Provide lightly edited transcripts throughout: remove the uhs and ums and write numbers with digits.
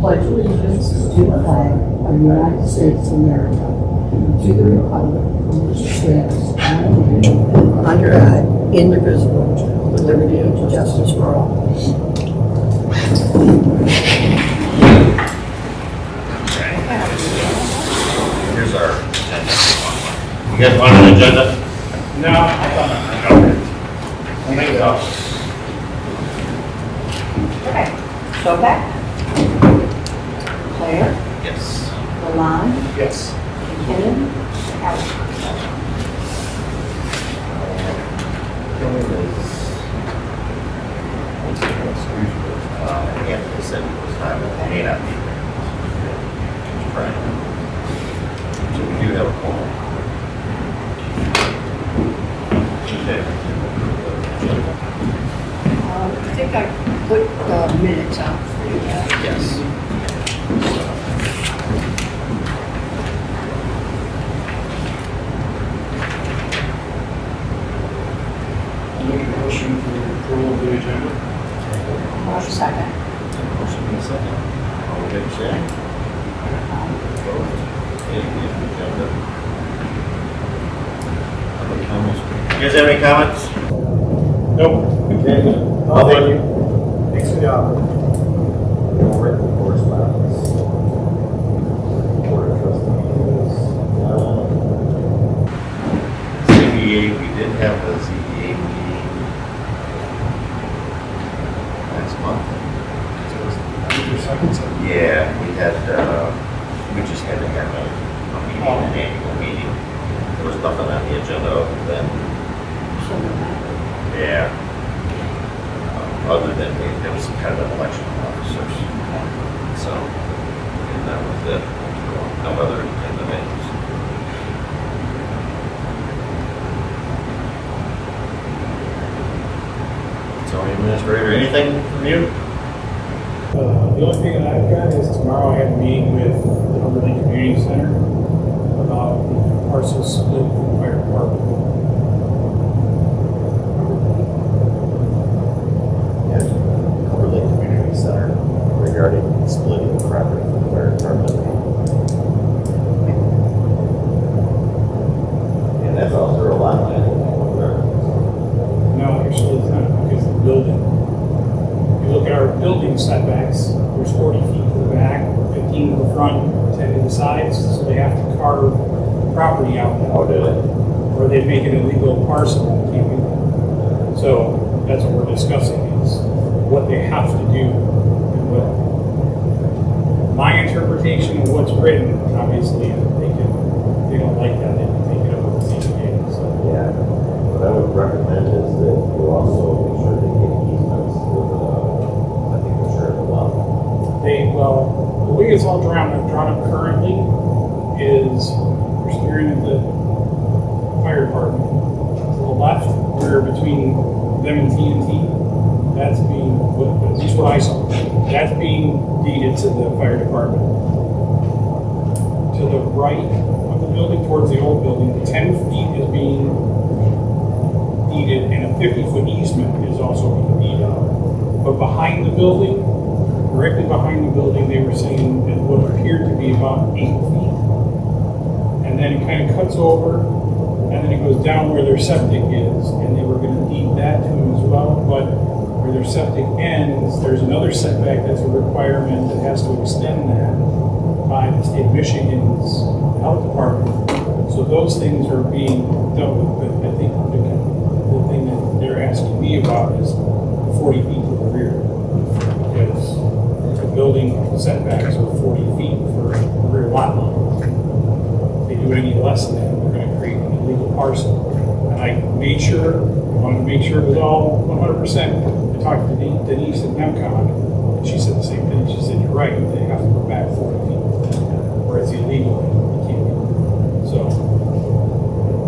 pledge allegiance to the flag of the United States of America, and to the republic for which it stands, one nation, under God, indivisible, with liberty and justice for all. Here's our agenda. You guys want an agenda? No, I thought not. I think so. Okay. Showback. Claire. Yes. Lalonde. Yes. McKinnon. Howard. Anthony said it was time, it may not be. Right. So we do have a call. Okay. I think I put minutes out for you guys. Yes. I'll make a motion for approval of the agenda. Second. Motion in a second. All in favor, say aye. Opposed? Okay, we have the agenda. Public comments. You guys have any comments? Nope. Okay. Public. Thanks for the offer. Written correspondence. Board of Trustees. ZBA, we did have the ZBA meeting last month. Yeah, we had, we just had to have a meeting, an annual meeting. There was nothing on the agenda other than, yeah. Other than there was some kind of an election of officers. So, and that was it. No other agenda items. Zoning administrator, anything from you? The only thing that I've got is tomorrow I have a meeting with the Overland Community Center about the parcel split for the fire department. Yes. Cumberland Community Center regarding splitting the property from the fire department. And that's all through a lot line. No, actually it's not, because the building. If you look at our building setbacks, there's 40 feet to the back, 15 to the front, 10 to the sides, so they have to carve property out now. How did it? Or they make an illegal parcel and can't do that. So that's what we're discussing, is what they have to do. And what my interpretation of what's written, obviously, they don't like that, they can take it up with the CPA. So Yeah, what I would recommend is that you also make sure they get easements with, I think the sheriff of law. the way it's all drawn up currently is we're steering at the fire department. To the left, we're between them and TNT. That's being, at least what I saw, that's being deeded to the fire department. To the right of the building, towards the old building, 10 feet is being deeded, and a 50-foot easement is also being deeded. But behind the building, directly behind the building, they were saying that what appeared to be about 8 feet. And then it kind of cuts over, and then it goes down where their septic is, and they were going to deed that to them as well. But where their septic ends, there's another setback that's a requirement that has to extend that by the state of Michigan's health department. So those things are being dealt with, but I think the thing that they're asking me about is 40 feet to the rear. Because the building setbacks are 40 feet for a rear lot line. If they do any less than that, they're going to create an illegal parcel. And I wanted to make sure it was all 100%. I talked to Denise at NEMCOG, and she said the same thing. She said, you're right, they have to go back 40 feet, where it's illegal, you can't do it. So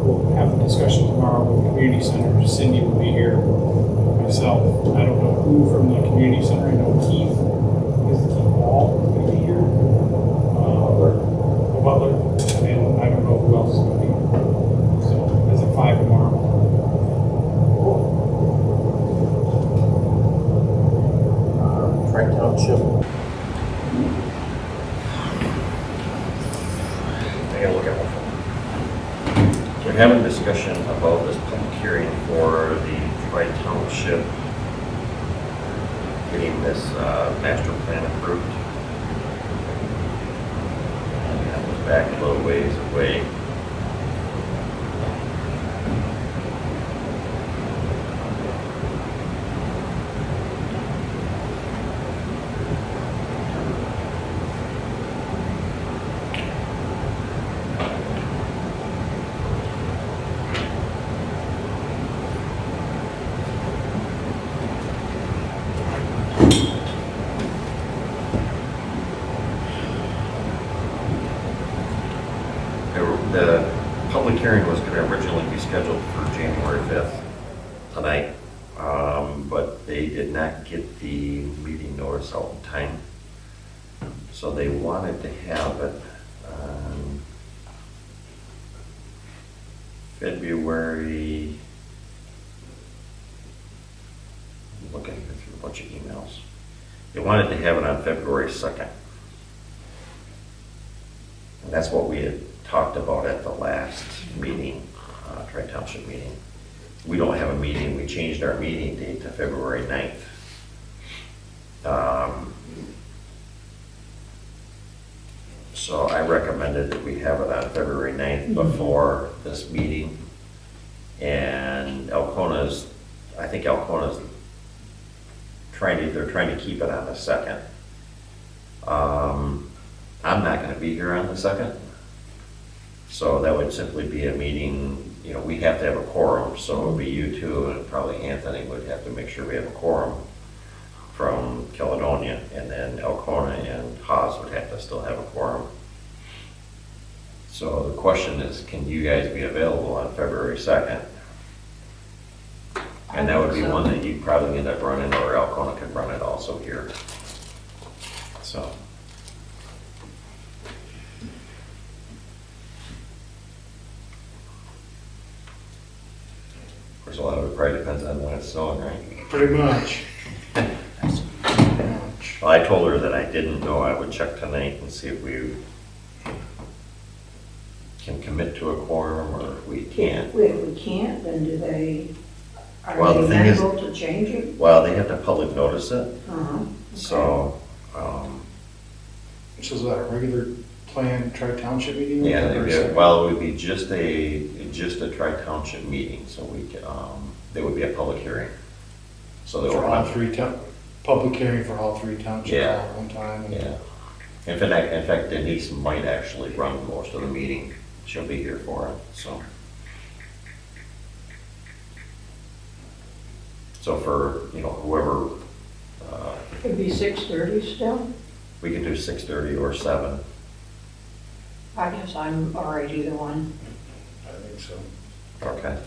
we'll have a discussion tomorrow with the community center. Cindy will be here, myself. I don't know who from the community center. I know Keith, is Keith Ball going to be here? Butler, and I don't know who else is going to be here. So that's at 5 tomorrow. Frank Township We're having a discussion about this public hearing for the Tri-Township getting this master plan approved. And that was back a little ways away. The public hearing was going to originally be scheduled for January 5th tonight, but they did not get the meeting notice out in time. So they wanted to have it on February, I'm looking through a bunch of emails. They wanted to have it on February 2nd. And that's what we had talked about at the last meeting, Tri-Township meeting. We don't have a meeting, we changed our meeting date to February 9th. So I recommended that we have it on February 9th before this meeting. And I think Alcona's they're trying to keep it on the 2nd. I'm not gonna be here on the 2nd. So that would simply be a meeting, you know, we have to have a quorum, so it would be you two and probably Anthony would have to make sure we have a quorum from Caledonia, and then Alcona and Haas would have to still have a quorum. So the question is, can you guys be available on February 2nd? And that would be one that you'd probably end up running, or Alcona could run it also here. So. Of course, a lot of it probably depends on when it's snowing, right? Pretty much. Well, I told her that I didn't know. I would check tonight and see if we can commit to a quorum or if we can't. If we can't, then Well, are the they thing is- amenable to change it? Well, they have to public notice it, Okay. so, So is that a regular planned tri-township meeting? yeah, well, it would be just a tri-township meeting, so there would be a public hearing. So they For all will, three public hearing for all three townships Yeah. all at one time? and- yeah. In fact, Denise might actually run most of the meeting. She'll be here for it, so. So for, whoever, It'd be 6:30 still? we could do 6:30 or 7. I guess I'm all right either one. I think so. Okay.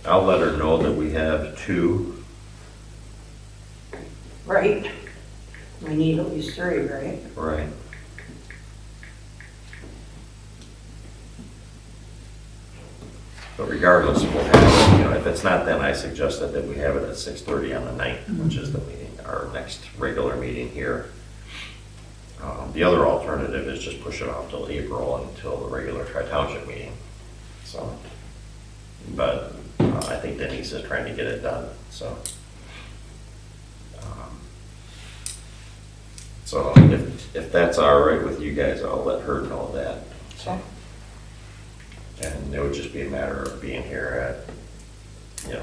I'll let her know that we have 2. Right. We need at least 3, right? Right. But regardless, we'll have, if it's not then, I suggested that we have it at 6:30 on the 9th, which is the meeting, our next regular meeting here. The other alternative is just push it off till April until the regular tri-township meeting. So, but I think Denise is trying to get it done, so. So if that's all right with you guys, I'll let her know that. So. And it would just be a matter of being here at,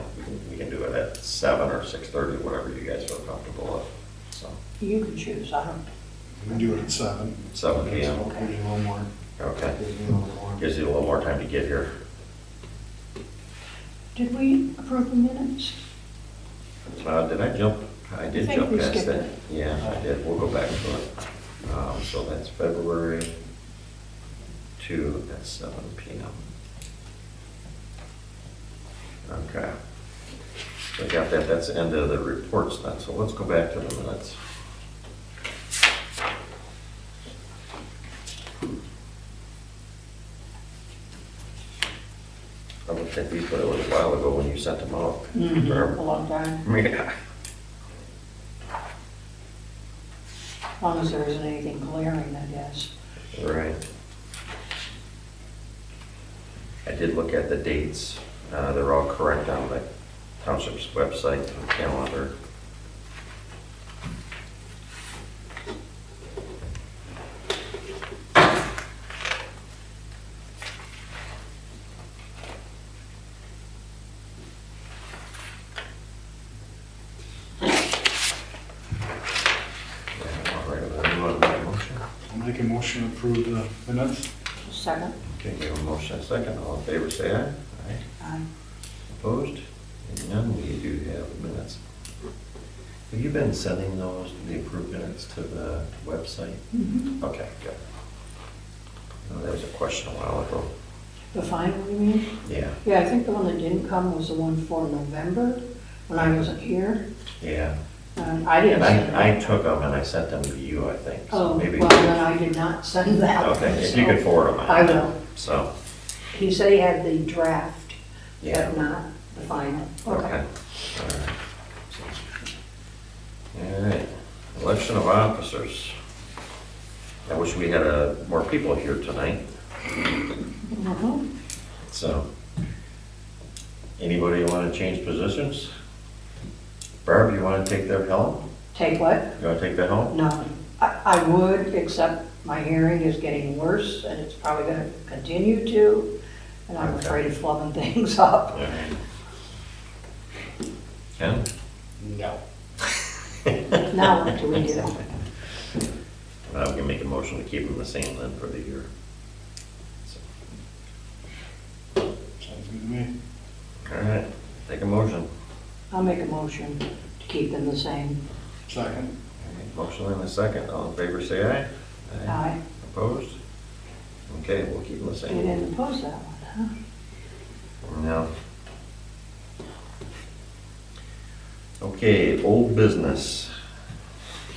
we can do it at 7 or 6:30, whatever you guys feel comfortable with, so. You can choose, I don't. We can do it at 7. 7 p.m. So gives you a little more. Okay. Gives me a little more. Gives you a little more time to get here. Did we approve the minutes? Did I jump? I did I think jump we past skipped that. it. Yeah, I did. We'll go back to it. So that's February 2 at 7 p.m. Okay. So I got that. That's the end of the reports then. So let's go back to the minutes. I would think these, but it was a while ago when you sent them out. A long time. Yeah. As long as there isn't anything glaring, I guess. Right. I did look at the dates. They're all correct on the township's website and calendar. I'll make a motion to approve the minutes. Second. Okay, we have a motion and a second. All in favor, say aye. Aye. Aye. Opposed? Hearing none, we do have minutes. Have you been sending those, the approved minutes to the website? Mhm. Okay, good. No, there was a question a while ago. The final, you mean? Yeah, Yeah, I think the one that didn't come was the one for November, when I wasn't here. yeah. I didn't send And it. I took them and I sent them to you, I think. So Oh, maybe. well, then I did not send that. Okay, if so you could forward them. I will. So, He said he had the draft, yeah. but not the final. Okay. All right. All right, election of officers. I wish we had more people here tonight, Mhm. so. Anybody want to change positions? Barb, you want to take the helm? Take what? You want to take the helm? No, I would, except my hearing is getting worse, and it's probably gonna continue to, and I'm Okay. afraid of flubbing things up. Yeah. Ken? No. Now what do we do? We can make a motion to keep them the same then for the year. So, Sounds good to me. all right, take a motion. I'll make a motion to keep them the same. Second. All right, motion and a second. All in favor, say aye. Aye. Opposed? Okay, we'll keep them the You same. didn't oppose that one, huh? No. Okay, old business.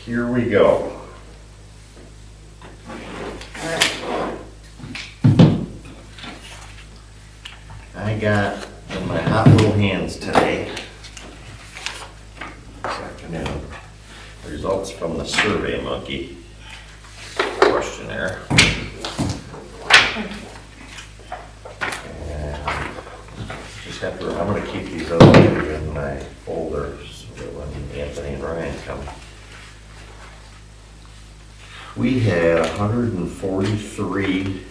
Here we go. All right. I got in my hot little hands today, this afternoon, results from the Survey Monkey questionnaire. And just have to, I'm gonna keep these other two in my folder so that when Anthony and Ryan come. We had 143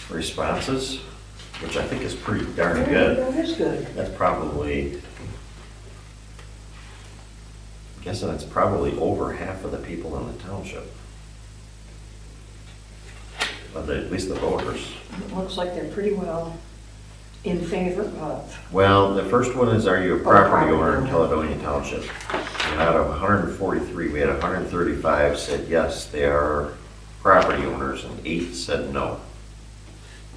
responses, which I think is pretty darn good. That is good. That's probably, I'm guessing it's probably over half of the people in the township. Well, at least the voters. It looks like they're pretty well in favor of. Well, the first one is, are you a property property owner in owner. Caledonia Township? And out of 143, we had 135 said yes, they are property owners, and 8 said no.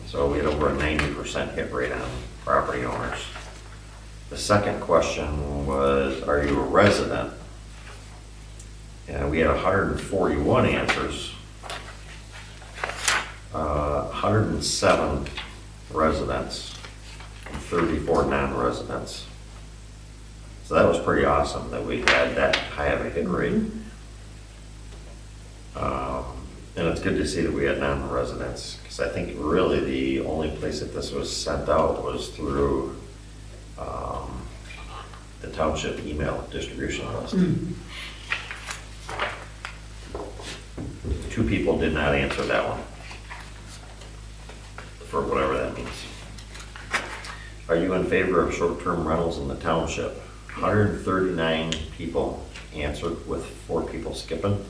So we had over a 90% hit rate on property owners. The second question was, are you a resident? And we had 141 answers. 107 residents, and 34 non-residents. So that was pretty awesome that we had that high of a hit rate. And it's good to see that we had non-residents, because I think really the only place that this was sent out was through the township email distribution list. 2 people did not answer that one, for whatever that means. Are you in favor of short-term rentals in the township? 139 people answered, with 4 people skipping.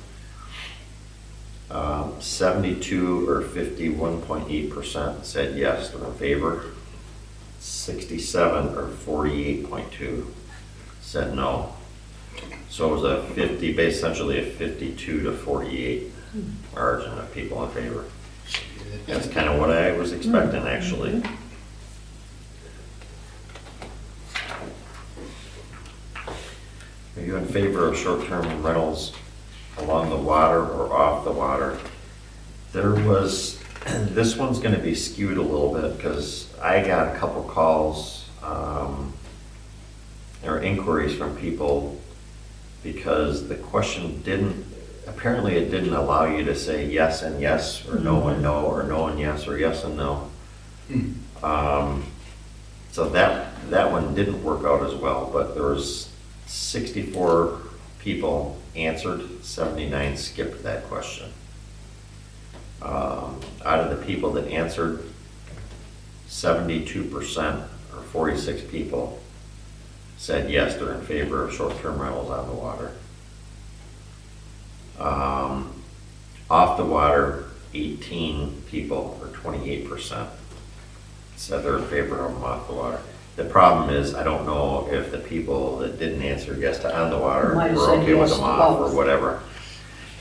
72 or 51.8% said yes, they're in favor. 67 or 48.2 said no. So it was a 50, essentially a 52 to 48 margin of people in favor. That's kind of what I was expecting, actually. Are you in favor of short-term rentals along the water or off the water? There was, this one's gonna be skewed a little bit, because I got a couple calls, or inquiries from people, because the question apparently it didn't allow you to say yes and yes, or no and no, or no and yes, or yes and no. So that one didn't work out as well, but there was 64 people answered, 79 skipped that question. Out of the people that answered, 72% or 46 people said yes, they're in favor of short-term rentals on the water. Off the water, 18 people or 28% said they're in favor of them off the water. The problem is, I don't know if the people that didn't answer yes to on the water Might have were said okay with yes them to off or both. whatever.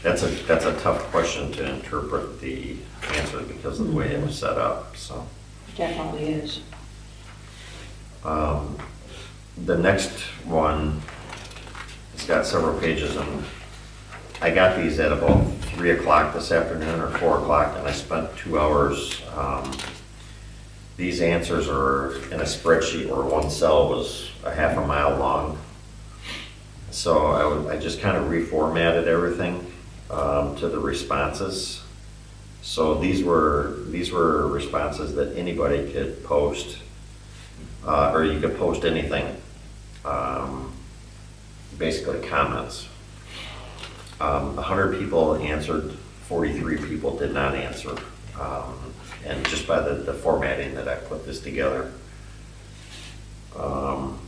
That's a tough question to interpret the answer because of the way it was set up, so. Definitely is. The next one, it's got several pages, and I got these at about 3 o'clock this afternoon or 4 o'clock, and I spent 2 hours. These answers are in a spreadsheet where one cell was a half a mile long. So I just kind of reformatted everything to the responses. So these were responses that anybody could post, or you could post anything, basically comments. 100 people answered, 43 people did not answer. And just by the formatting that I put this together. And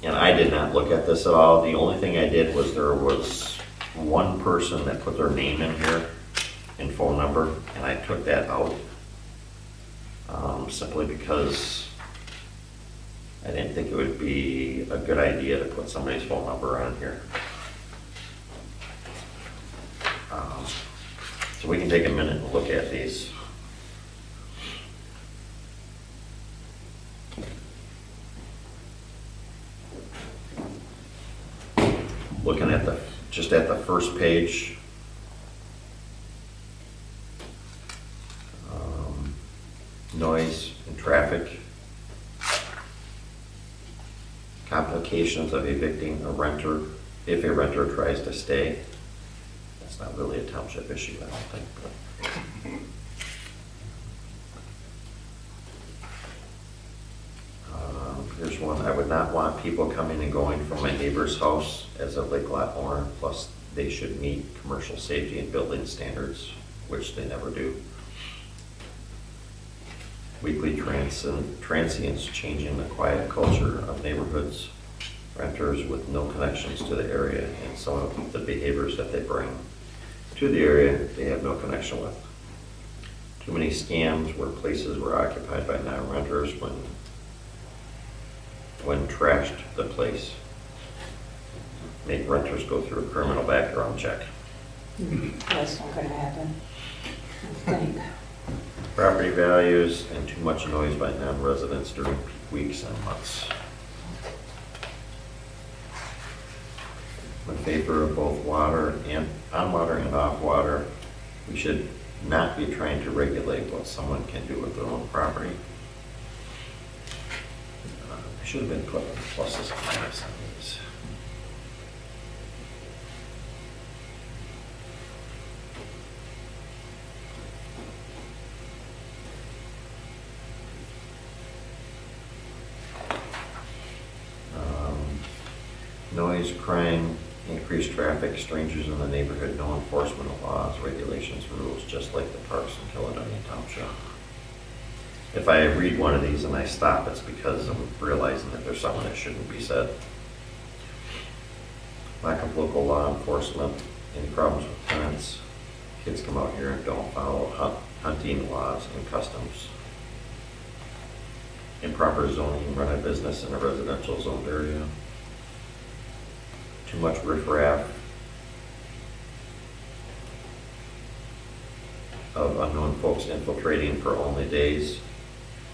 I did not look at this at all. The only thing I did was there was one person that put their name in here and phone number, and I took that out simply because I didn't think it would be a good idea to put somebody's phone number on here. So we can take a minute and look at these. Looking at just at the first page, noise and traffic, complications of evicting a renter if a renter tries to stay. That's not really a township issue, I don't think. But. Here's one. I would not want people coming and going from my neighbor's house as a lake lot owner, plus they should meet commercial safety and building standards, which they never do. Weekly transients changing the quiet culture of neighborhoods, renters with no connections to the area, and some of the behaviors that they bring to the area they have no connection with. Too many scams where places were occupied by non-renters when trashed the place. Make renters go through a criminal background check. That's not gonna happen, I think. Property values and too much noise by non-residents during peak weeks and months. In favor of both water and on water and off water, we should not be trying to regulate what someone can do with their own property. Should have been putting pluses and minuses on these. Noise, crime, increased traffic, strangers in the neighborhood, no enforcement of laws, regulations, rules, just like the parks in Caledonia Township. If I read one of these and I stop, it's because I'm realizing that there's something that shouldn't be said. Lack of local law enforcement, any problems with tenants, kids come out here and don't follow hunting laws and customs. Improper zoning, run a business in a residential zoned area. Too much riffraff of unknown folks infiltrating for only days.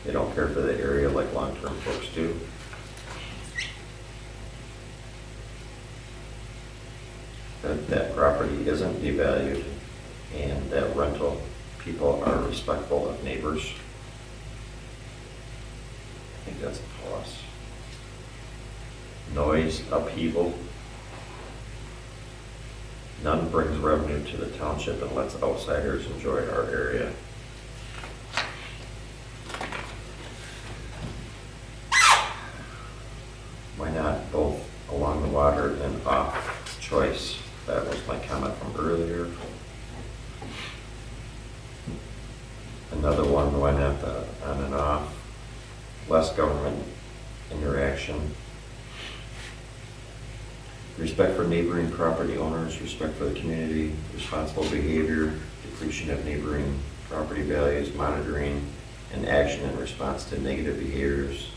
They don't care for the area like long-term folks do. That property isn't devalued and that rental people are respectful of neighbors. I think that's a plus. Noise, upheaval. None brings revenue to the township and lets outsiders enjoy our area. comment from earlier. Another one went at the on and off, less government interaction. Respect for neighboring property owners, respect for the community, responsible behavior, depletion of neighboring property values, monitoring and action in response to negative behaviors,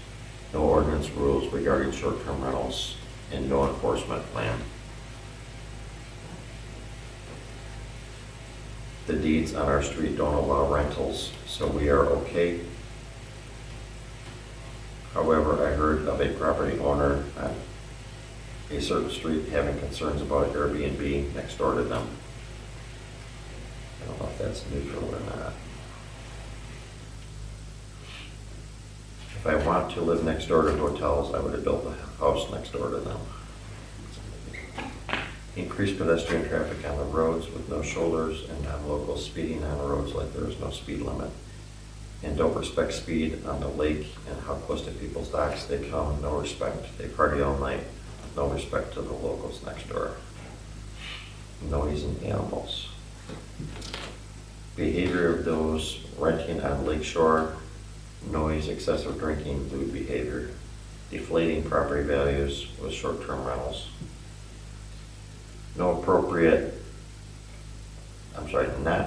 no ordinance rules regarding short-term rentals, and no enforcement plan. The deeds on our street don't allow rentals, so we are okay. However, I heard of a property owner on a certain street having concerns about Airbnb next door to them. I don't know if that's neutral or not. If I want to live next door to hotels, I would have built a house next door to them. Increase pedestrian traffic on the roads with no shoulders and non-locals speeding on roads like there is no speed limit. And don't respect speed on the lake and how close to people's docks they come, no respect. They party all night, no respect to the locals next door. Noise and animals. Behavior of those renting on Lake Shore, noise, excessive drinking, lewd behavior. Deflating property values with short-term rentals. Not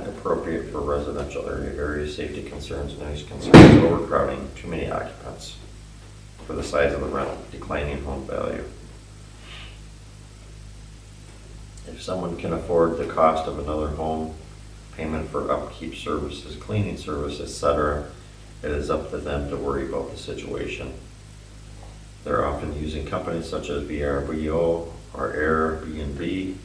appropriate for residential area, safety concerns, noise concerns, overcrowding, too many occupants for the size of the rental, declining home value. If someone can afford the cost of another home, payment for upkeep services, cleaning service, etc., it is up to them to worry about the situation. They're often using companies such as VRBO or Airbnb.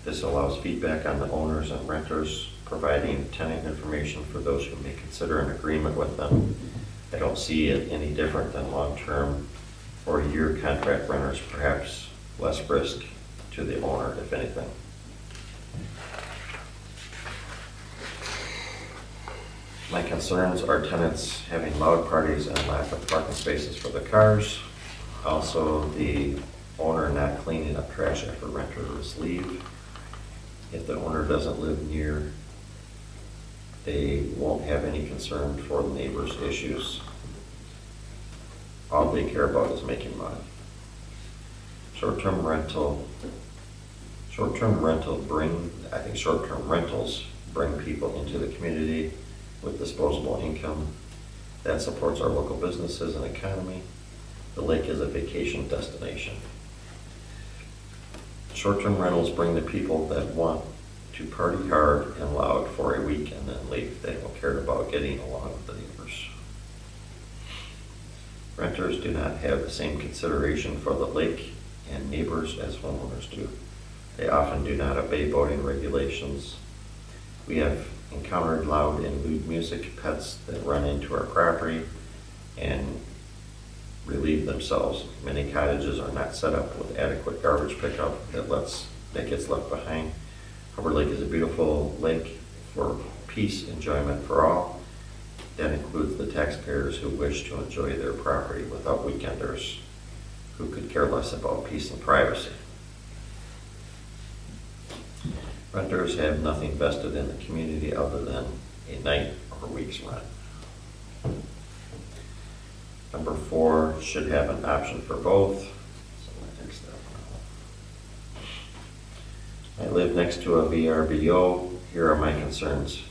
This allows feedback on the owners and renters, providing tenant information for those who may consider an agreement with them. I don't see it any different than long-term or year contract renters, perhaps less risk to the owner, if anything. My concerns are tenants having loud parties and lack of parking spaces for the cars. Also, the owner not cleaning up trash after renters leave. If the owner doesn't live near, they won't have any concern for the neighbors' issues. All they care about is making money. Short-term rentals bring people into the community with disposable income that supports our local businesses and economy. The lake is a vacation destination. Short-term rentals bring the people that want to party hard and loud for a week and then leave. They don't care about getting along with the neighbors. Renters do not have the same consideration for the lake and neighbors as homeowners do. They often do not obey boating regulations. We have encountered loud and lewd music, pets that run into our property and relieve themselves. Many cottages are not set up with adequate garbage pickup that gets left behind. Harbor Lake is a beautiful lake for peace, enjoyment for all. That includes the taxpayers who wish to enjoy their property without weekenders who could care less about peace and privacy. Renters have nothing vested in the community other than a night or a week's rent. Number 4, should have an option for both. So I fix that one. I live next to a VRBO. Here are my concerns.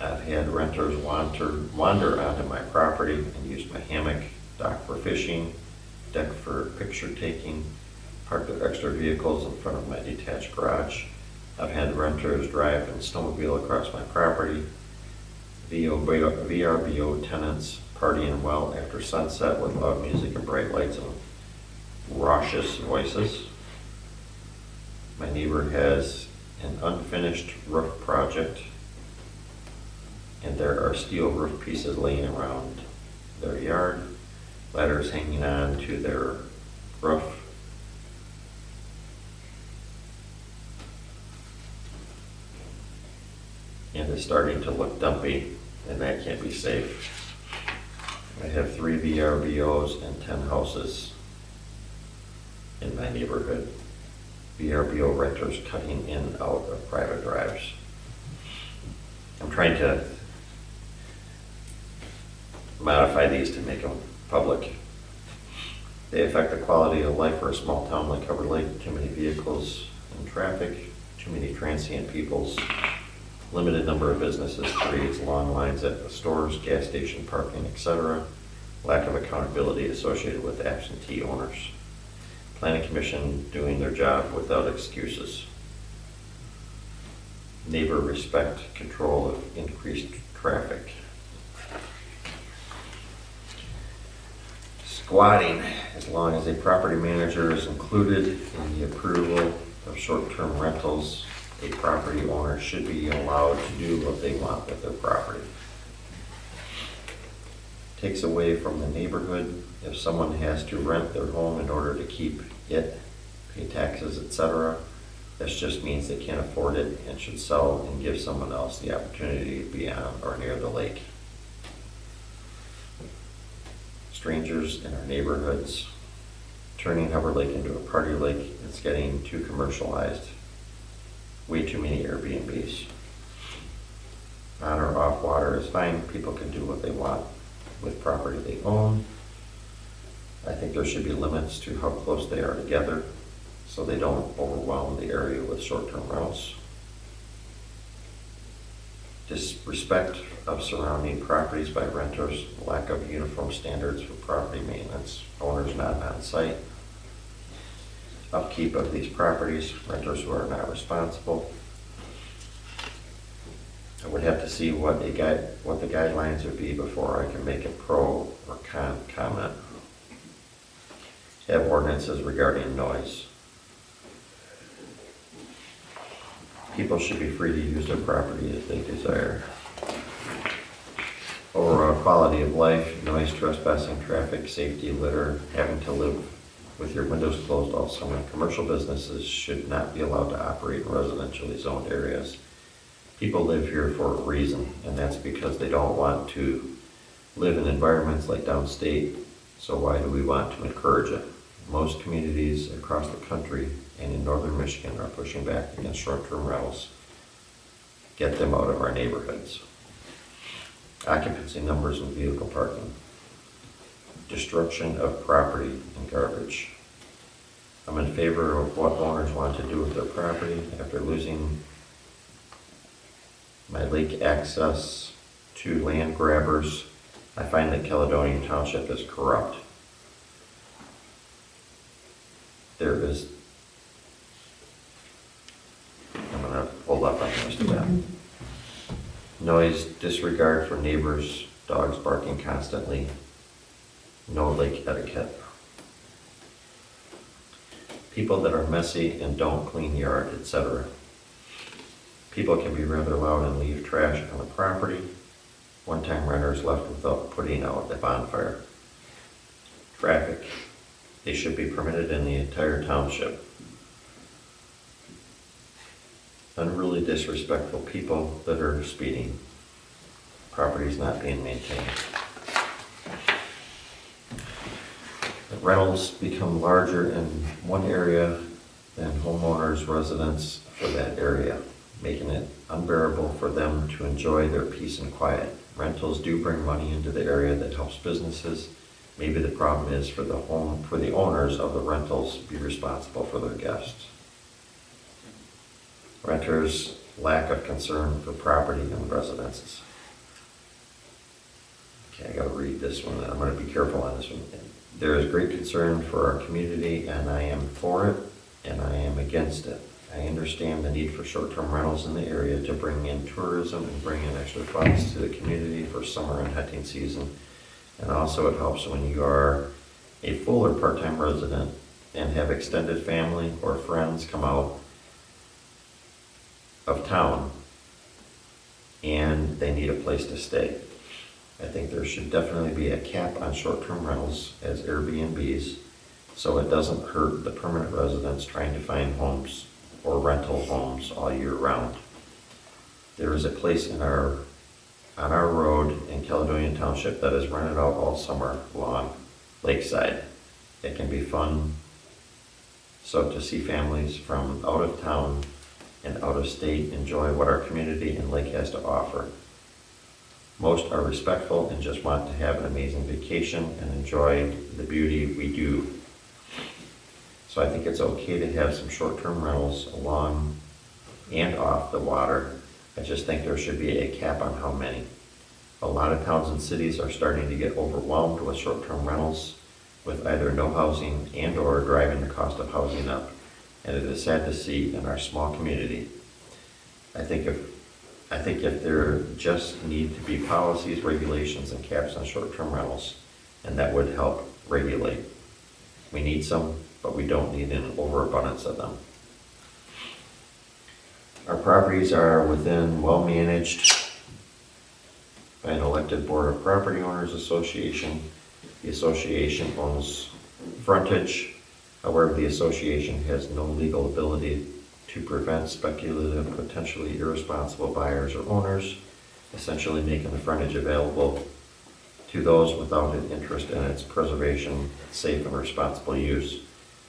I've had renters wander onto my property and use my hammock, dock for fishing, deck for picture taking, park their extra vehicles in front of my detached garage. I've had renters drive and snowmobile across my property. VRBO tenants partying well after sunset with loud music and bright lights and raucous voices. My neighbor has an unfinished roof project, and there are steel roof pieces laying around their yard, ladders hanging on to their roof. And it's starting to look dumpy, and that can't be safe. I have 3 VRBOs and 10 houses in my neighborhood. VRBO renters cutting in and out of private drives. I'm trying to modify these to make them public. They affect the quality of life for a small town like Cover Lake. Too many vehicles and traffic, too many transient peoples, limited number of businesses creates long lines at the stores, gas station parking, etc. Lack of accountability associated with absentee owners. Planning Commission doing their job without excuses. Neighbor respect, control of increased traffic. Squatting, as long as a property manager is included in the approval of short-term rentals, a property owner should be allowed to do what they want with their property. Takes away from the neighborhood. If someone has to rent their home in order to keep it, pay taxes, etc., this just means they can't afford it and should sell and give someone else the opportunity to be on or near the lake. Strangers in our neighborhoods, turning Cover Lake into a party lake. It's getting too commercialized. Way too many Airbnbs. On or off water is fine. People can do what they want with property they own. I think there should be limits to how close they are together so they don't overwhelm the area with short-term rentals. Disrespect of surrounding properties by renters, lack of uniform standards for property maintenance, owners not on site, upkeep of these properties, renters who are not responsible. I would have to see what the guidelines would be before I can make a pro or con comment. Have ordinances regarding noise. People should be free to use their property as they desire. Overall quality of life, noise, trespassing, traffic, safety, litter, having to live with your windows closed all summer. Commercial businesses should not be allowed to operate in residentially zoned areas. People live here for a reason, and that's because they don't want to live in environments like downstate, so why do we want to encourage it? Most communities across the country and in northern Michigan are pushing back against short-term rentals. Get them out of our neighborhoods. Occupancy numbers and vehicle parking. Destruction of property and garbage. I'm in favor of what owners want to do with their property. After losing my lake access to land grabbers, I find that Caledonia Township is corrupt. I'm going to hold up on the rest of that. Noise, disregard for neighbors, dogs barking constantly, no lake etiquette. People that are messy and don't clean yard, etc. People can be rather loud and leave trash on the property. One-time renters left without putting out a bonfire. Traffic. They should be permitted in the entire township. Unruly, disrespectful people that are speeding. Properties not being maintained. The rentals become larger in one area than homeowners' residents for that area, making it unbearable for them to enjoy their peace and quiet. Rentals do bring money into the area that helps businesses. Maybe the problem is for the owners of the rentals be responsible for their guests. Renters' lack of concern for property and residences. Okay, I gotta read this one. I'm gonna be careful on this one. There is great concern for our community, and I am for it, and I am against it. I understand the need for short-term rentals in the area to bring in tourism and bring in extra funds to the community for summer and hunting season. And also it helps when you are a full or part-time resident and have extended family or friends come out of town and they need a place to stay. I think there should definitely be a cap on short-term rentals as Airbnbs so it doesn't hurt the permanent residents trying to find homes or rental homes all year round. There is a place on our road in Caledonia Township that is rented out all summer long, lakeside. It can be fun So to see families from out of town and out of state enjoy what our community and lake has to offer. Most are respectful and just want to have an amazing vacation and enjoy the beauty we do. So I think it's okay to have some short-term rentals along and off the water. I just think there should be a cap on how many. A lot of towns and cities are starting to get overwhelmed with short-term rentals, with either no housing and or driving the cost of housing up. And it is sad to see in our small community. I think if there just need to be policies, regulations, and caps on short-term rentals, and that would help regulate. We need some, but we don't need an overabundance of them. Our properties are well-managed by an elected board of property owners association. The association owns frontage. However, the association has no legal ability to prevent speculative, potentially irresponsible buyers or owners, essentially making the frontage available to those without an interest in its preservation, safe and responsible use.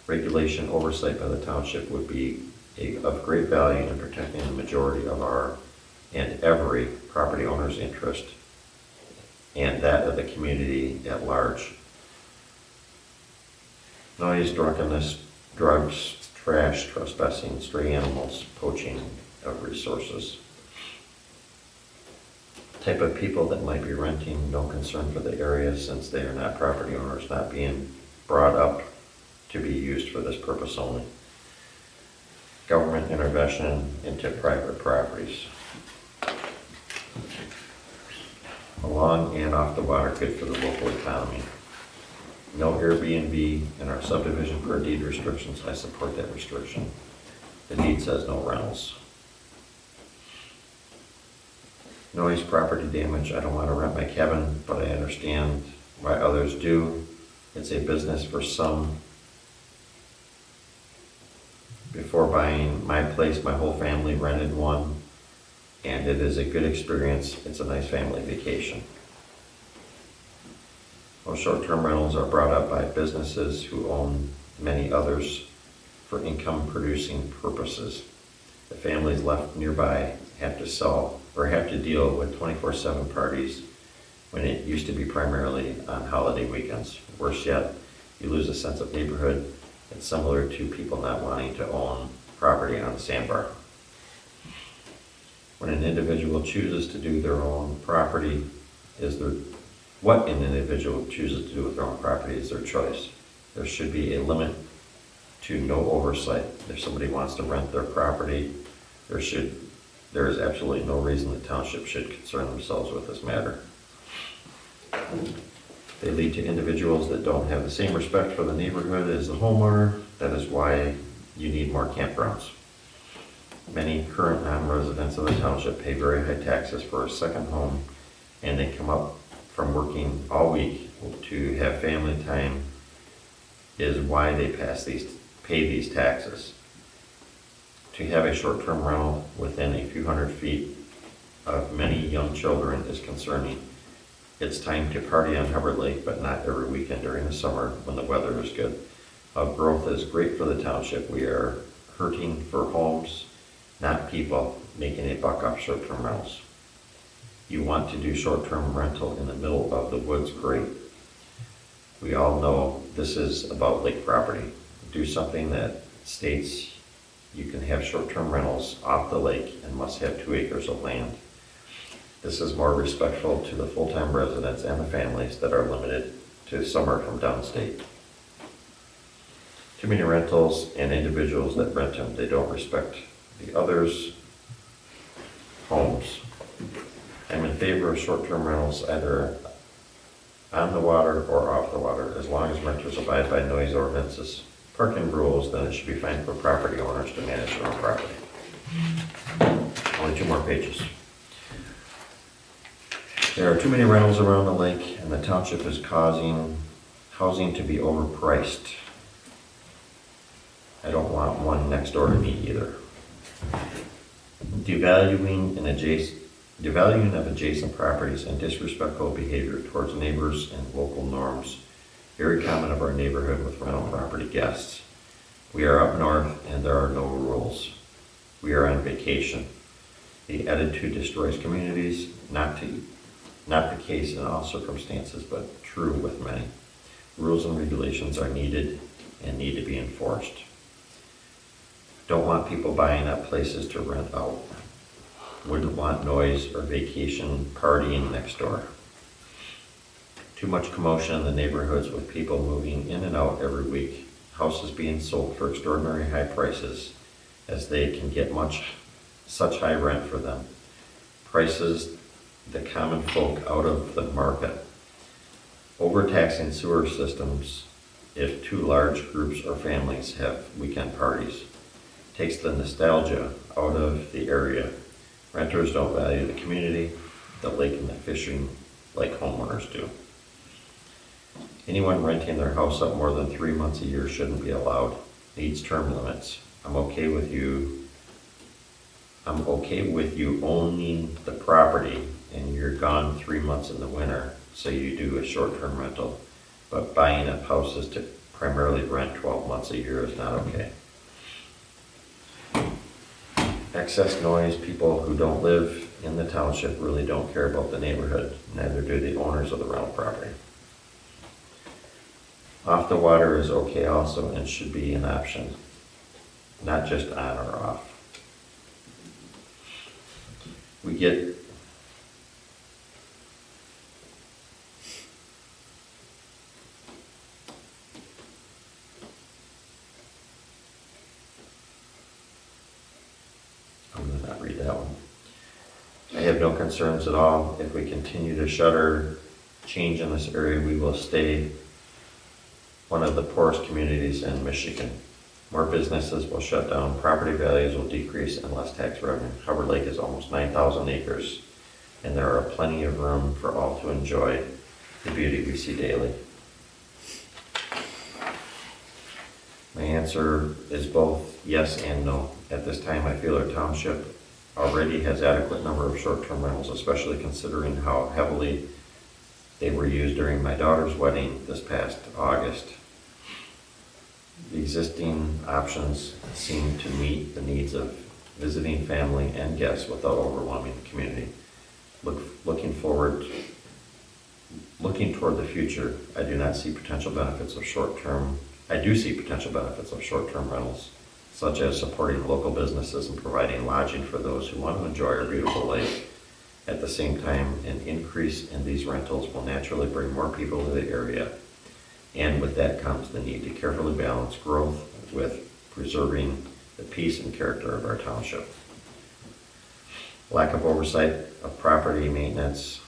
Regulation oversight by the township would be of great value in protecting the majority of our and every property owner's interest and that of the community at large. Noise, drunkenness, drugs, trash, trespassing, stray animals, poaching of resources. Type of people that might be renting, no concern for the area since they are not property owners, not being brought up to be used for this purpose only. Government intervention into private properties. Along and off the water, good for the local economy. No Airbnb in our subdivision per deed restrictions. I support that restriction. The deed says no rentals. Noise, property damage. I don't want to rent my cabin, but I understand why others do. It's a business for some. Before buying my place, my whole family rented one, and it is a good experience. It's a nice family vacation. Most short-term rentals are brought up by businesses who own many others for income-producing purposes. The families left nearby have to sell or have to deal with 24/7 parties when it used to be primarily on holiday weekends. Worse yet, you lose a sense of neighborhood. It's similar to people not wanting to own property on the sandbar. When an individual chooses to do their own property, what an individual chooses to do with their own property is their choice. There should be a limit to no oversight. If somebody wants to rent their property, there is absolutely no reason the township should concern themselves with this matter. They lead to individuals that don't have the same respect for the neighborhood as the homeowner. That is why you need more campgrounds. Many current non-residents of the township pay very high taxes for a second home, and they come up from working all week to have family time is why they pay these taxes. To have a short-term rental within a few hundred feet of many young children is concerning. It's time to party on Hubbard Lake, but not every weekend during the summer when the weather is good. Growth is great for the township. We are hurting for homes, not people making a buck off short-term rentals. You want to do short-term rental in the middle of the woods, great. We all know this is about lake property. Do something that states you can have short-term rentals off the lake and must have 2 acres of land. This is more respectful to the full-time residents and the families that are limited to summer from downstate. Too many rentals and individuals that rent them, they don't respect the others' homes. I'm in favor of short-term rentals either on the water or off the water. As long as renters abide by noise ordinances, parking rules, then it should be fine for property owners to manage their own property. Only 2 more pages. There are too many rentals around the lake, and the township is causing housing to be overpriced. I don't want one next door to me either. Devaluing of adjacent properties and disrespectful behavior towards neighbors and local norms. Very common of our neighborhood with rental property guests. We are up north and there are no rules. We are on vacation. The attitude destroys communities, not the case in all circumstances, but true with many. Rules and regulations are needed and need to be enforced. Don't want people buying up places to rent out. Wouldn't want noise or vacation partying next door. Too much commotion in the neighborhoods with people moving in and out every week. Houses being sold for extraordinary high prices as they can get such high rent for them. Prices the common folk out of the market. Overtaxing sewer systems if too large groups or families have weekend parties. Takes the nostalgia out of the area. Renters don't value the community, the lake and the fishing like homeowners do. Anyone renting their house up more than 3 months a year shouldn't be allowed. Needs term limits. I'm okay with you owning the property and you're gone 3 months in the winter, so you do a short-term rental. But buying up houses to primarily rent 12 months a year is not okay. Excess noise. People who don't live in the township really don't care about the neighborhood, neither do the owners of the rental property. Off the water is okay also and should be an option, not just on or off. We get I'm going to not read that one. I have no concerns at all. If we continue to shutter change in this area, we will stay one of the poorest communities in Michigan. More businesses will shut down, property values will decrease, and less tax revenue. Hubbard Lake is almost 9,000 acres, and there are plenty of room for all to enjoy the beauty we see daily. My answer is both yes and no. At this time, I feel our township already has adequate number of short-term rentals, especially considering how heavily they were used during my daughter's wedding this past August. The existing options seem to meet the needs of visiting family and guests without overwhelming the community. Looking toward the future, I do see potential benefits of short-term rentals, such as supporting local businesses and providing lodging for those who want to enjoy our beautiful lake. At the same time, an increase in these rentals will naturally bring more people to the area, and with that comes the need to carefully balance growth with preserving the peace and character of our township. Lack of oversight of property maintenance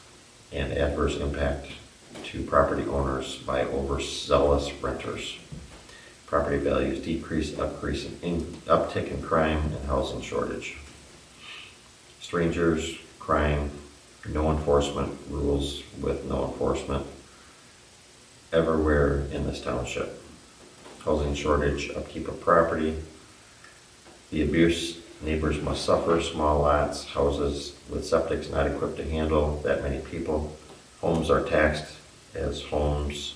and adverse impact to property owners by overzealous renters. Property values decrease, uptick in crime and housing shortage. Strangers, crime, no enforcement, rules with no enforcement everywhere in this township. Housing shortage, upkeep of property. The abuse neighbors must suffer, small lots, houses with septics not equipped to handle that many people. Homes are taxed as homes,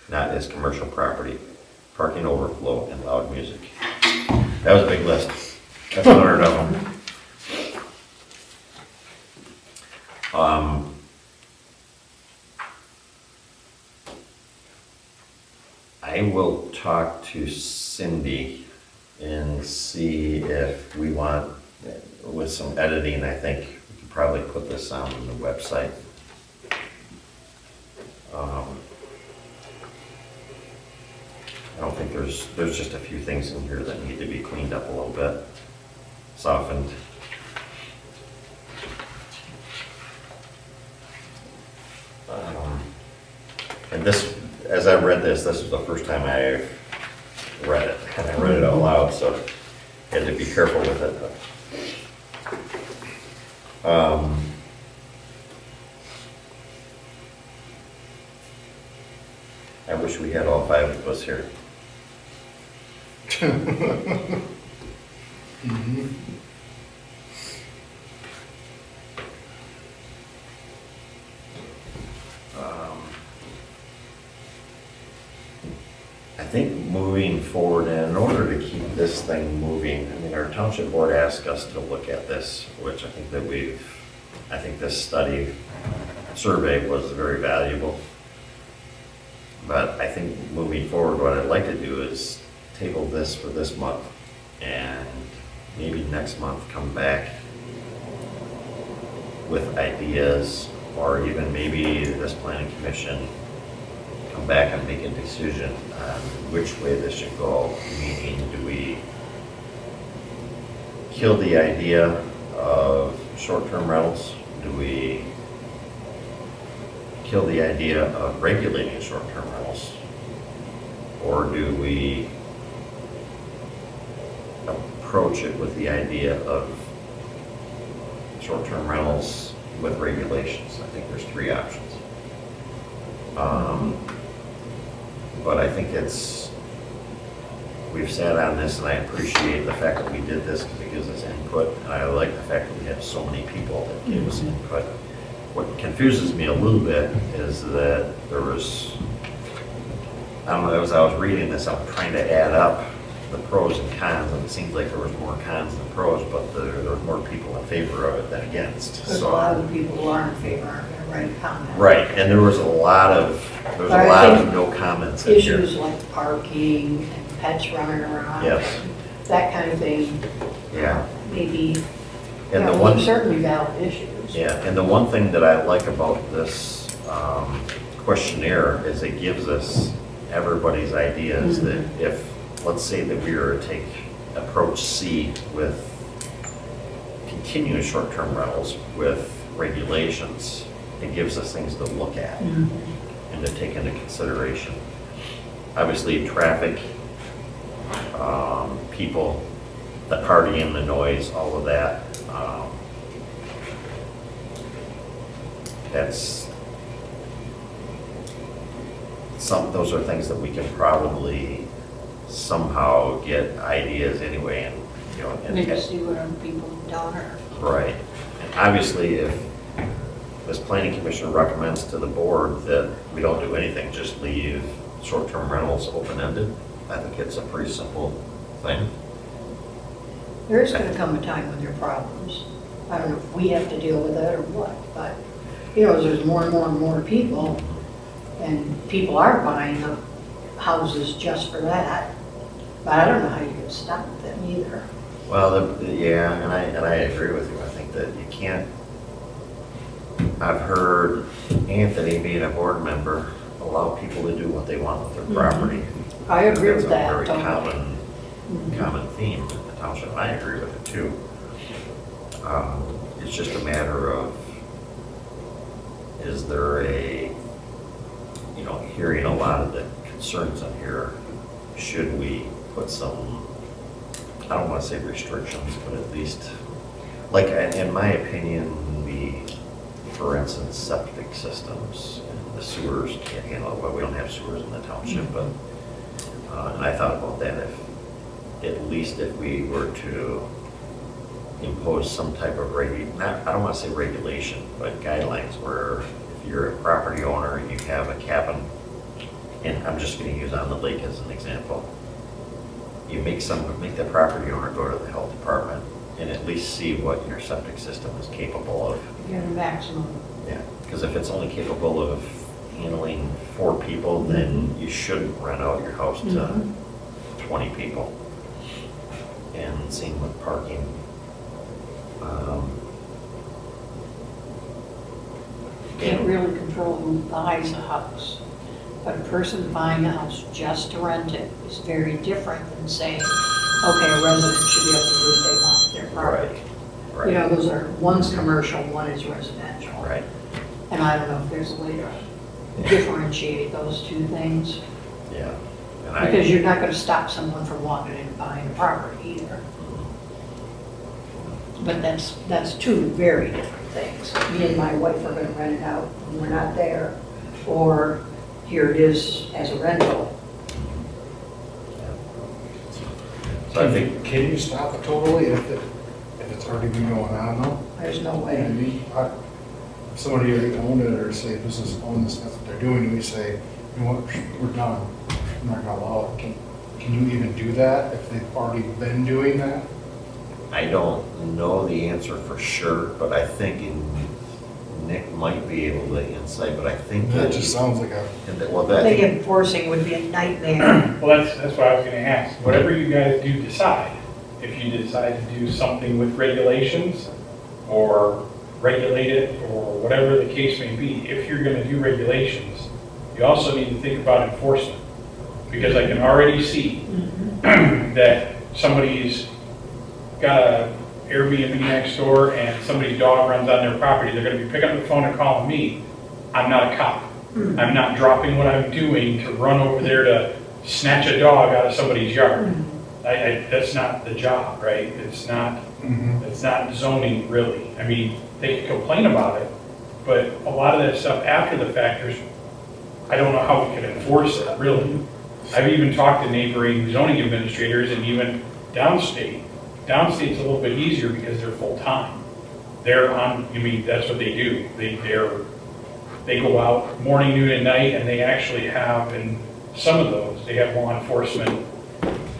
not as commercial property. Parking overflow and loud music. That was a big list. That's 100 of them. I will talk to Cindy and see if we want, with some editing, I think we could probably put this on the website. I don't think there's just a few things in here that need to be cleaned up a little bit, softened. And this, as I read this was the first time I read it, and I read it out loud, so I had to be careful with it. I wish we had all 5 of us here. I think moving forward, and in order to keep this thing moving, I mean, our township board asked us to look at this, which I think that I think this survey was very valuable. But I think moving forward, what I'd like to do is table this for this month, and maybe next month come back with ideas, or even maybe this planning commission come back and make a decision on which way this should go. Meaning, do we kill the idea of short-term rentals? Do we kill the idea of regulating short-term rentals? Or do we approach it with the idea of short-term rentals with regulations? I think there's three options. But I think we've sat on this, and I appreciate the fact that we did this because it gives us input. And I like the fact that we have so many people that gave us input. What confuses me a little bit is that there was, I don't know, as I was reading this, I'm trying to add up the pros and cons, and it seems like there was more cons than pros, but there were more people in favor of it than against. There's a lot of the people who aren't in favor aren't gonna write a comment. Right, and there was a lot of But I think no comments in here. Issues like parking and pets running around. Yes. That kind of thing, Yeah, maybe, and the one, certainly valid issues. yeah, and the one thing that I like about this questionnaire is it gives us everybody's ideas that if, let's say that we were to take approach C with continuous short-term rentals with regulations, it gives us things to look at and to take into consideration. Obviously, traffic, people, the partying, the noise, all of that. Those are things that we can probably somehow get ideas anyway, and, you know. Maybe see what other people have done or. Right. And obviously, if this planning commission recommends to the board that we don't do anything, just leave short-term rentals open-ended, I think it's a pretty simple thing. There is gonna come a time when there are problems. I don't know if we have to deal with that or what, but, there's more and more and more people, and people are buying up houses just for that. But I don't know how you can stop them either. Well, yeah, and I agree with you. I think that you can't. I've heard Anthony, being a board member, allow people to do what they want with their property. I agree with that. That's a very totally. common theme in the township. I agree with it too. It's just a matter of, is there hearing a lot of the concerns on here, should we put some, I don't want to say restrictions, but at least, like, in my opinion, for instance, septic systems and the sewers can't handle it. Well, we don't have sewers in the township, but, and I thought about that, at least if we were to impose some type of I don't want to say regulation, but guidelines where if you're a property owner and you have a cabin, and I'm just going to use on the lake as an example, you make the property owner go to the health department and at least see what your septic system is capable of. Get a maximum. Yeah, because if it's only capable of handling 4 people, then you shouldn't rent out your house to 20 people. And same with parking. You can't really control who buys a house. But a person buying a house just to rent it is very different than saying, okay, a resident should be able to do what they want with their property. Right. Those are, one's commercial, one is residential. Right. And I don't know if there's a way to differentiate those two things. Yeah. Because you're not gonna stop someone from walking in and buying a property either. But that's two very different things. Me and my wife are gonna rent it out when we're not there, or here it is as a rental. So I think, Can you stop it totally if it's already been going on though? There's no I way. mean, if somebody already owned it, or say business owns, that's what they're doing, and we say, you know what, we're done. I'm not gonna allow it. Can you even do that if they've already been doing that? I don't know the answer for sure, but I think Nick might be able to insight, but I think That just sounds like a, well, I that, think enforcing would be a nightmare. Well, that's what I was gonna ask. Whatever you guys do decide, if you decide to do something with regulations or regulate it or whatever the case may be, if you're gonna do regulations, you also need to think about enforcement. Because I can already see that somebody's got a Airbnb next door and somebody's dog runs on their property, they're gonna be picking up the phone and calling me. I'm not a cop. I'm not dropping what I'm doing to run over there to snatch a dog out of somebody's yard. That's not the job, right? It's not zoning really. I mean, they can complain about it, but a lot of that stuff after the fact, I don't know how we can enforce it, really. I've even talked to neighboring zoning administrators and even downstate. Downstate's a little bit easier because they're full-time. They're on, that's what they do. They go out morning, noon, and night, and they actually have, in some of those, they have law enforcement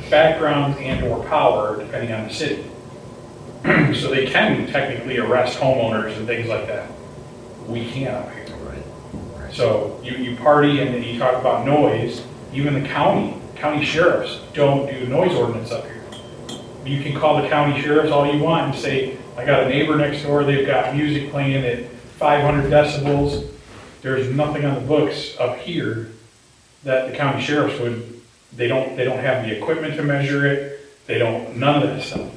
background and or power, depending on the city. So they can technically arrest homeowners and things like that. We can't up here. right. So you party and then you talk about noise, even the county sheriffs don't do noise ordinance up here. You can call the county sheriffs all you want and say, I got a neighbor next door, they've got music playing at 500 decibels. There's nothing on the books up here that the county sheriffs they don't have the equipment to measure it, none of that stuff.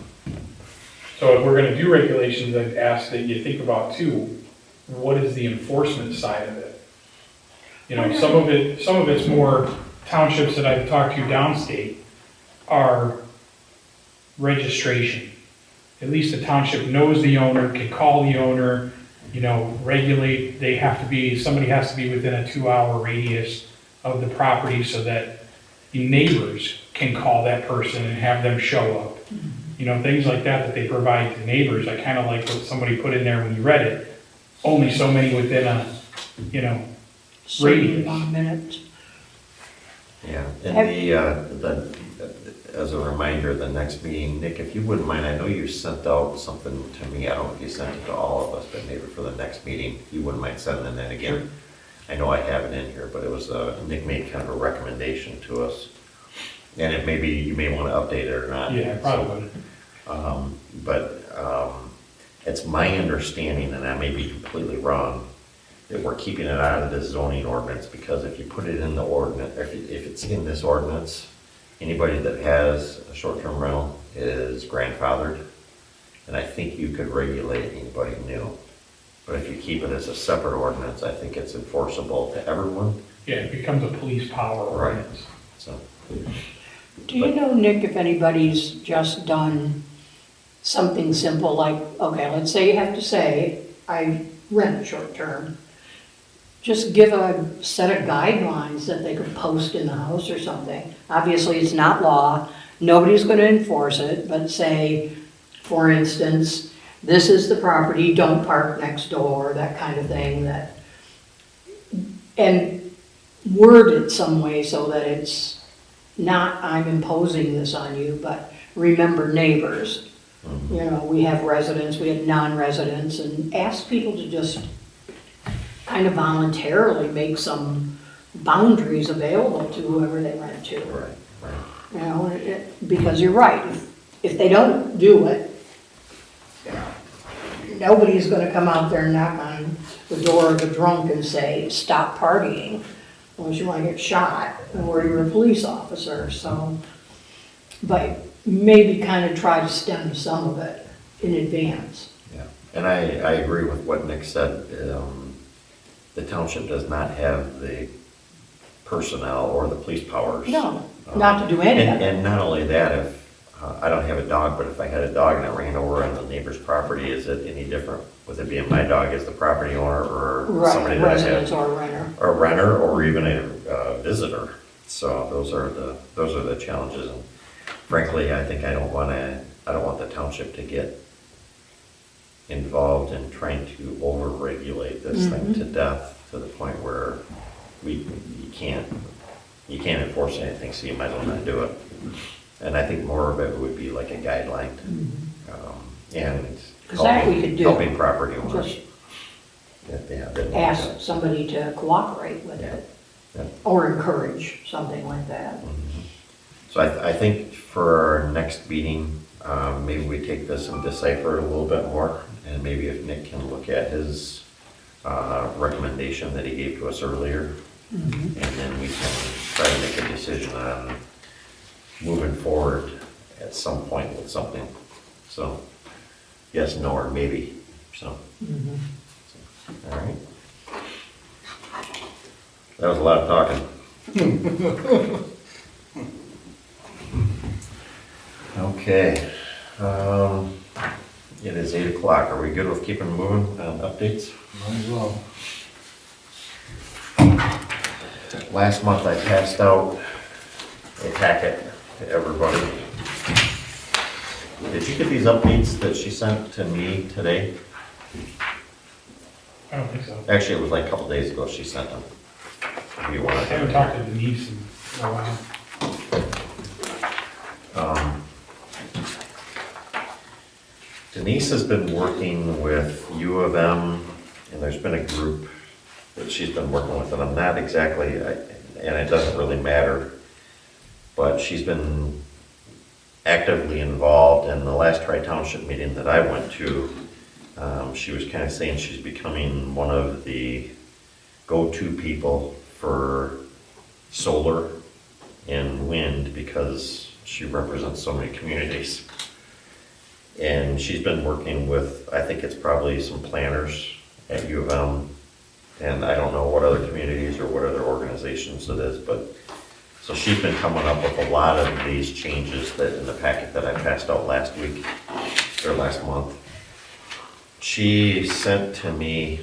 So if we're gonna do regulations, I'd ask that you think about too, what is the enforcement side of it? Some of it's more townships that I've talked to downstate are registration. At least the township knows the owner, can call the owner, regulate, somebody has to be within a 2-hour radius of the property so that neighbors can call that person and have them show up. Things like that they provide to neighbors. I kind of like what somebody put in there when you read it. Only so many within a, radius. Minutes. Yeah, and as a reminder, the next meeting, Nick, if you wouldn't mind, I know you sent out something to me, I don't know if you sent it to all of us, but maybe for the next meeting, if you wouldn't mind sending that again. Sure. I know I have it in here, but it was, Nick made kind of a recommendation to us. And you may want to update it or not. Yeah, I probably would. It's my understanding, and I may be completely wrong, that we're keeping it out of the zoning ordinance, because if you put it in the ordinance, if it's in this ordinance, anybody that has a short-term rental is grandfathered, and I think you could regulate anybody new. But if you keep it as a separate ordinance, I think it's enforceable to everyone. Yeah, it becomes a police power ordinance. So, Do you know, Nick, if anybody's just done something simple like, okay, let's say you have to say, I rent a short term. Just give a set of guidelines that they could post in the house or something. Obviously, it's not law. Nobody's going to enforce it, but say, for instance, this is the property, don't park next door, that kind of thing. And word it some way so that it's not, I'm imposing this on you, but remember neighbors. We have residents, we have non-residents, and ask people to just kind of voluntarily make some boundaries available to whoever they rent to. right. Because you're right, if they don't do it, nobody's gonna come out there and knock on the door of a drunk and say, stop partying, unless you wanna get shot, or you're a police officer, so. But maybe kind of try to stem some of it in advance. Yeah, and I agree with what Nick said. The township does not have the personnel or the police powers. No, not to do any of it. And not only that, if I don't have a dog, but if I had a dog and it ran over on the neighbor's property, is it any different with it being my dog as the property owner or somebody that I have? Residents or a renter. A renter or even a visitor. So those are the challenges. And frankly, I think I don't want the township to get involved in trying to over-regulate this thing to death to the point where you can't you can't enforce anything, so you might as well not do it. And I think more of it would be like a guideline, and 'Cause that we could do. helping property owners. Just If they have it. ask somebody to cooperate with it, Yeah. or encourage something like that. So I think for our next meeting, maybe we take this and decipher it a little bit more, and maybe if Nick can look at his recommendation that he gave to us earlier, and then we can try to make a decision on moving forward at some point with something. So, yes, no, or maybe, so. All right. That was a lot of talking. Okay, it is 8 o'clock. Are we good with keeping moving on updates? Might as well. Last month I passed out a packet to everybody. Did you get these updates that she sent to me today? I don't think so. Actually, it was like a couple days ago she sent them. You want I haven't talked to Denise in a while. Denise has been working with U of M, and there's been a group that she's been working with, and I'm not exactly, and it doesn't really matter, but she's been actively involved in the last Tri-Township meeting that I went to. She was kind of saying she's becoming one of the go-to people for solar and wind because she represents so many communities. And she's been working with, I think it's probably some planners at U of M, and I don't know what other communities or what other organizations it is, but, so she's been coming up with a lot of these changes that in the packet that I passed out last week, or last month. She sent to me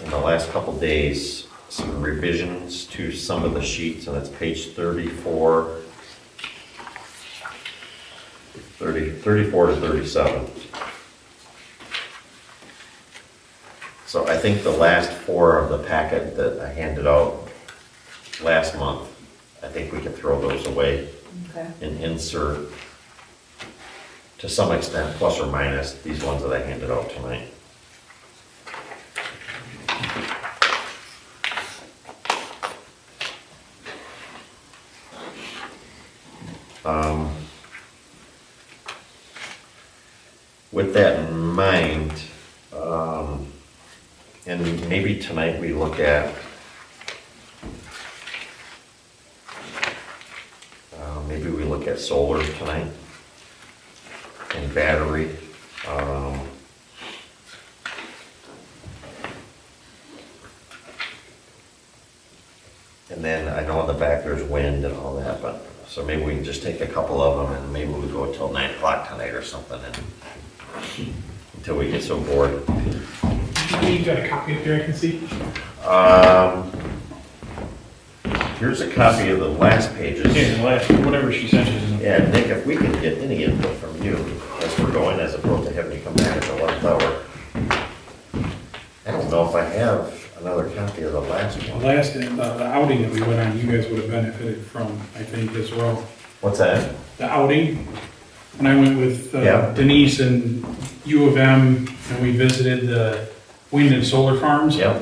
in the last couple days some revisions to some of the sheets, and it's page 34 to 37. So I think the last 4 of the packet that I handed out last month, I think we can throw those away Okay. and insert, to some extent, plus or minus, these ones that I handed out tonight. With that in mind, and maybe tonight we look at, maybe we look at solar tonight and battery. And then I know in the back there's wind and all that, but, so maybe we can just take a couple of them and maybe we go till 9 o'clock tonight or something, and until we get so bored. You got a copy up here I can see? Here's a copy of the last pages. Yeah, the last, whatever she sent you. Yeah, Nick, if we can get any input from you as we're going, as opposed to having you come back at the 1st hour. I don't know if I have another copy of the last The one. last, the outing that we went on, you guys would have benefited from, I think, as well. What's that? The outing, when I went with Yeah. Denise and U of M, and we visited the wind and solar farms. Yep,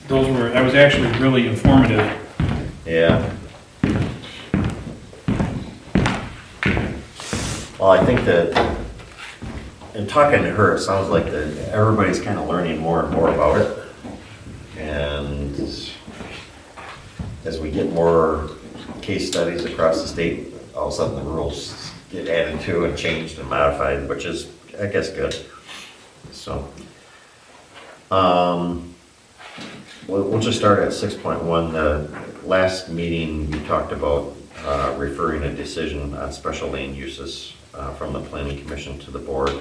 That was actually really informative. yeah. Well, I think that, in talking to her, it sounds like that everybody's kind of learning more and more about it. And as we get more case studies across the state, all of a sudden the rules get added to and changed and modified, which is, I guess, good. So, we'll just start at 6.1. The last meeting, we talked about referring a decision on special land uses from the planning commission to the board.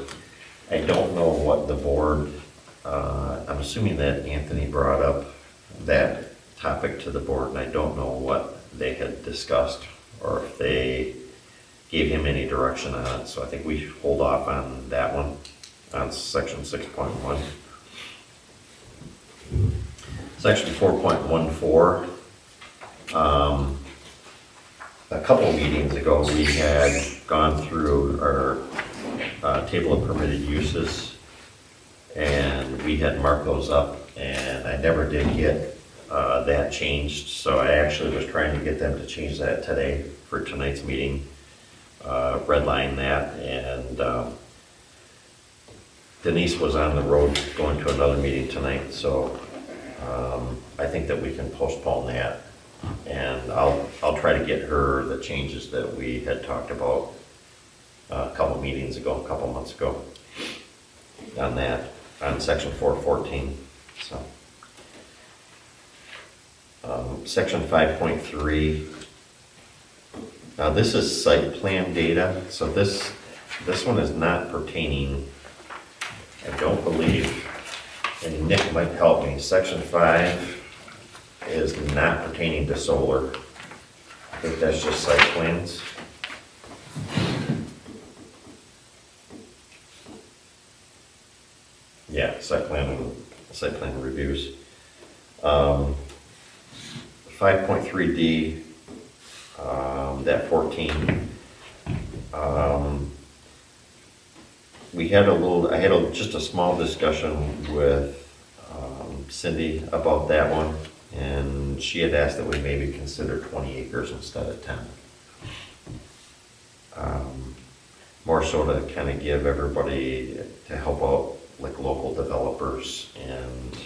I don't know what the board, I'm assuming that Anthony brought up that topic to the board, and I don't know what they had discussed or if they gave him any direction on it. So I think we hold off on that one, on section 6.1. Section 4.14, a couple meetings ago, we had gone through our table of permitted uses, and we had marked those up, and I never did get that changed, so I actually was trying to get them to change that today for tonight's meeting, redline that, and Denise was on the road going to another meeting tonight, so I think that we can postpone that. And I'll try to get her the changes that we had talked about a couple meetings ago, a couple months ago, on that, on section 414, so. Section 5.3, now this is site plan data, so this one is not pertaining, I don't believe, and Nick might help me, section 5 is not pertaining to solar. I think that's just site plans. Yeah, site plan reviews. 5.3D, that 14. I had just a small discussion with Cindy about that one, and she had asked that we maybe consider 20 acres instead of 10. More so to kind of give everybody, to help out like local developers and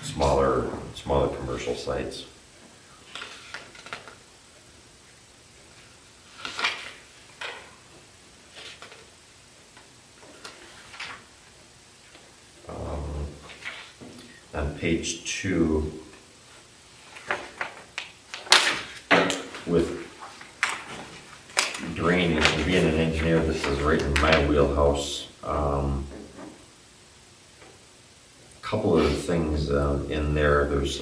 smaller commercial sites. On page 2, with drainage, and being an engineer, this is right in my wheelhouse. Couple of things in there. There's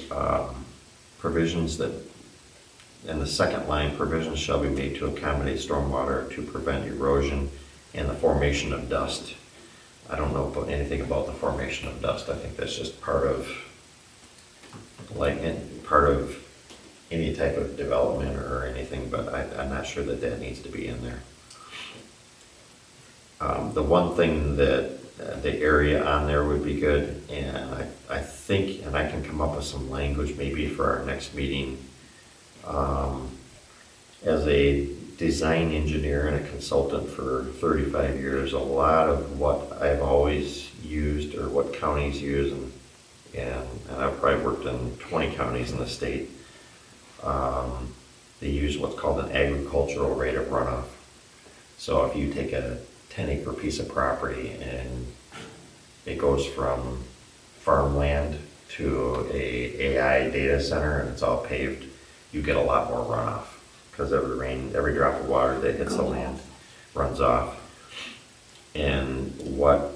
provisions that, in the second line, provisions shall be made to accommodate stormwater to prevent erosion and the formation of dust. I don't know anything about the formation of dust. I think that's just part of any type of development or anything, but I'm not sure that needs to be in there. The one thing that the area on there would be good, and I think, and I can come up with some language maybe for our next meeting. As a design engineer and a consultant for 35 years, a lot of what I've always used, or what counties use, and I've probably worked in 20 counties in the state, they use what's called an agricultural rate of runoff. So if you take a 10-acre piece of property and it goes from farmland to a AI data center and it's all paved, you get a lot more runoff, because every drop of water that hits the land runs off. And what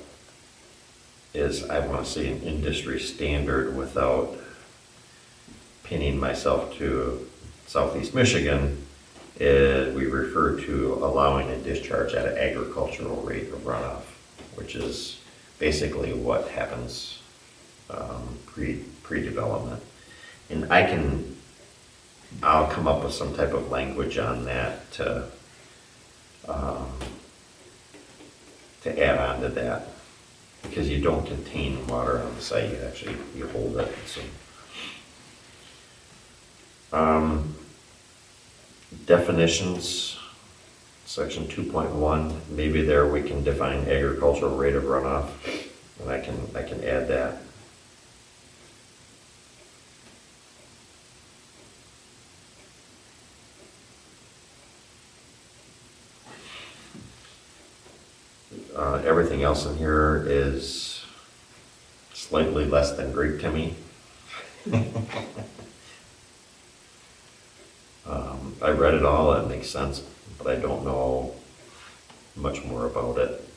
is, I want to say, an industry standard, without pinning myself to Southeast Michigan, is we refer to allowing a discharge at an agricultural rate of runoff, which is basically what happens pre-development. And I'll come up with some type of language on that to add on to that, because you don't contain water on the site, you hold it. So definitions, section 2.1, maybe there we can define agricultural rate of runoff, and I can add that. Everything else in here is slightly less than Greek to me. I read it all, it makes sense, but I don't know much more about it.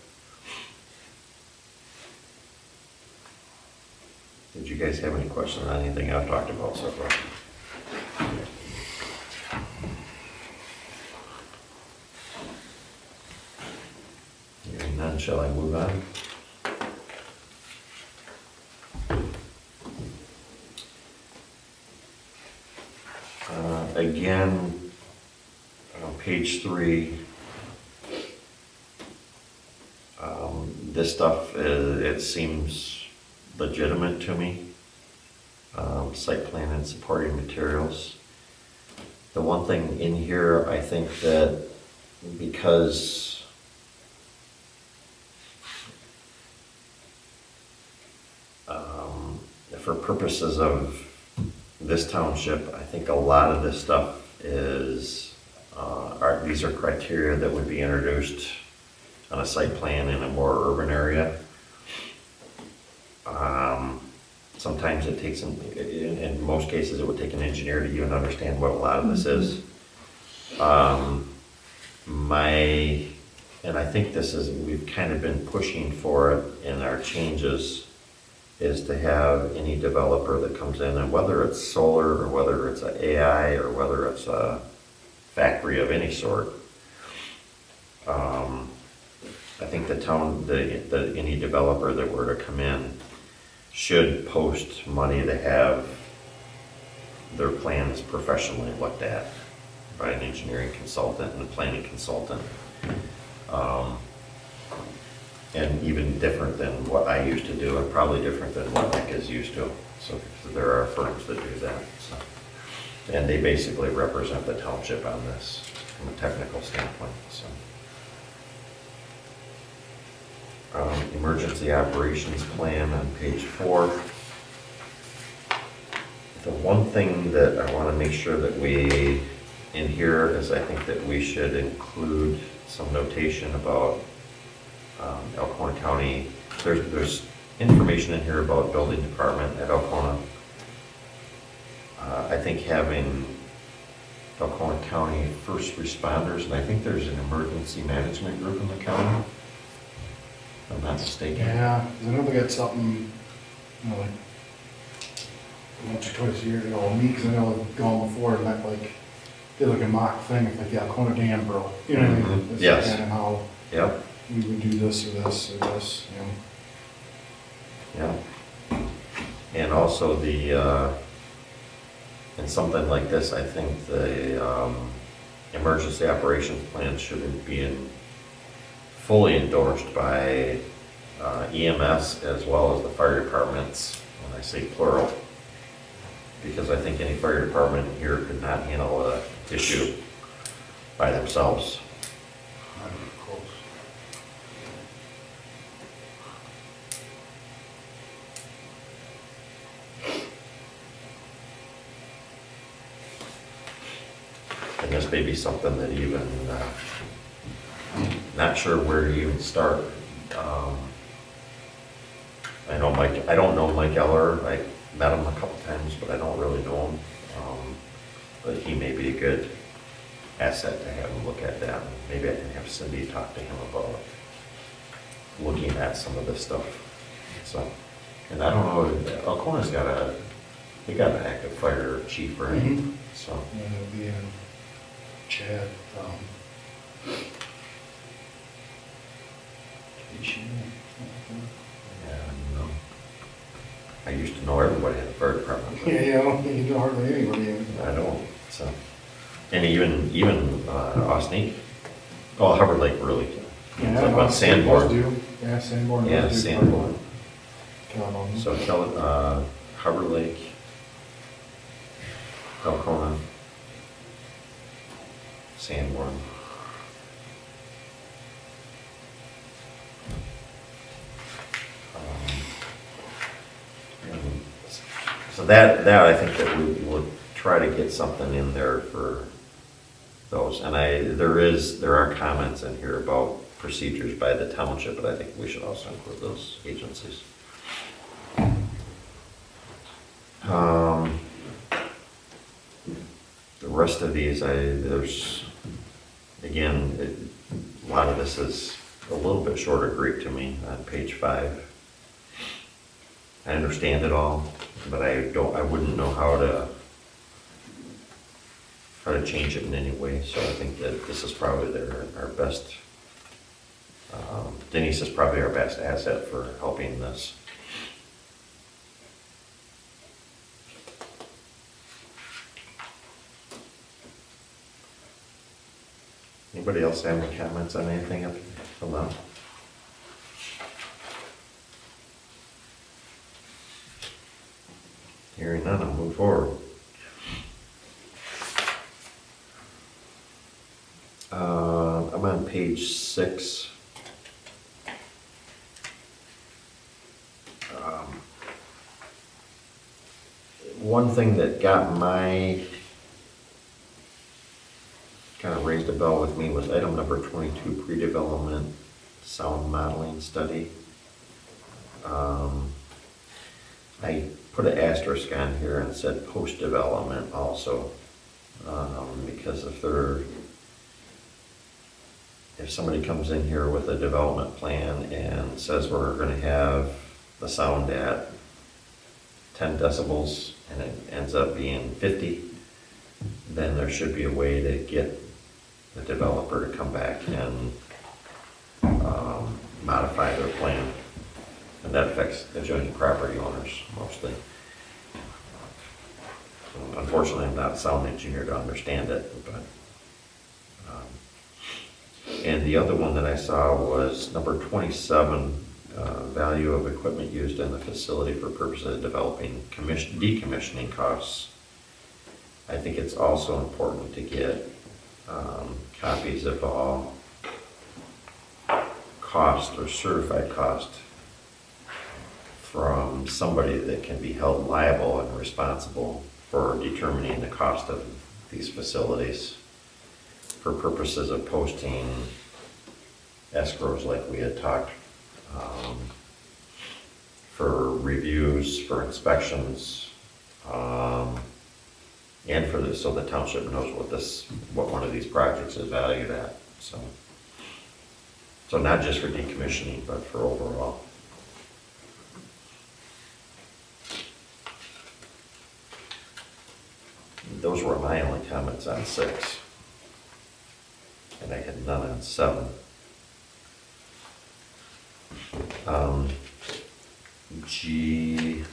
Did you guys have any questions on anything I've talked about so far? Hearing none, shall I move on? Again, page 3, this stuff, it seems legitimate to me. Site plan and supporting materials. The one thing in here, I think that because for purposes of this township, I think a lot of this stuff is, these are criteria that would be introduced on a site plan in a more urban area. Sometimes it takes, in most cases, it would take an engineer to even understand what a lot of this is. And I think this is, we've kind of been pushing for it in our changes, is to have any developer that comes in, and whether it's solar, or whether it's an AI, or whether it's a factory of any sort, I think any developer that were to come in should post money to have their plans professionally looked at by an engineering consultant and a planning consultant. And even different than what I used to do, and probably different than what Nick is used to. So there are firms that do that. So. And they basically represent the township on this from a technical standpoint. So. Emergency operations plan on page 4. The one thing that I want to make sure that we in here is, I think that we should include some notation about Alcona County. There's information in here about building department at Alcona. I think having Alcona County first responders, and I think there's an emergency management group in the county, if I'm not mistaken. Yeah, 'cause I know they got something, you know, like once or twice a year, they all meet, 'cause I know they've gone before and that like, did like a mock thing, it's like the Alcona Dam broke, you know what I mean? Mhm. That's Yes. kind of how Yep. we would do this or this or this, you know. Yeah. And also in something like this, I think the emergency operations plan should be fully endorsed by EMS as well as the fire departments, when I say plural, because I think any fire department here could not handle an issue by themselves. That'd be close. And this may be something that even, not sure where to even start. I don't know Mike Eller. I met him a couple times, but I don't really know him. But he may be a good asset to have him look at that. Maybe I can have Cindy talk to him about looking at some of this stuff. So, and I don't know, Alcona's got an active fire chief, right? Mhm. So. And it'll be in Chad, Yeah, no. I used to know everybody in the fire department. yeah, you know, you know hardly anybody in. I don't, so. And even Osneek. Oh, Hubbard Lake really. Yeah, Talk about most Sanborn. do. Yeah, Sanborn. Yeah, does do Sanborn. Caledonia. So Hubbard Lake, Alcona, Sanborn. And so that I think that we would try to get something in there for those. And there are comments in here about procedures by the township, but I think we should also include those agencies. The rest of these, there's, again, a lot of this is a little bit shorter Greek to me on page 5. I understand it all, but I wouldn't know how to change it in any way. So I think that this is probably our best. Denise is probably our best asset for helping this. Anybody else have any comments on anything up till now? Hearing none, I'll move forward. I'm on page 6. One thing that got my, kind of raised a bell with me was item number 22, pre-development sound modeling study. I put an asterisk on here and said post-development also, because if somebody comes in here with a development plan and says we're gonna have the sound at 10 decibels and it ends up being 50, then there should be a way to get the developer to come back and modify their plan. And that affects adjoining property owners mostly. Unfortunately, I'm not a sound engineer to understand it, but. And the other one that I saw was number 27, value of equipment used in the facility for purposes of developing decommissioning costs. I think it's also important to get copies of all cost or certified cost from somebody that can be held liable and responsible for determining the cost of these facilities for purposes of posting escrows like we had talked, for reviews, for inspections, and for this, so the township knows what one of these projects is valued at. So not just for decommissioning, but for overall. Those were my only comments on 6. And I had none on 7. G,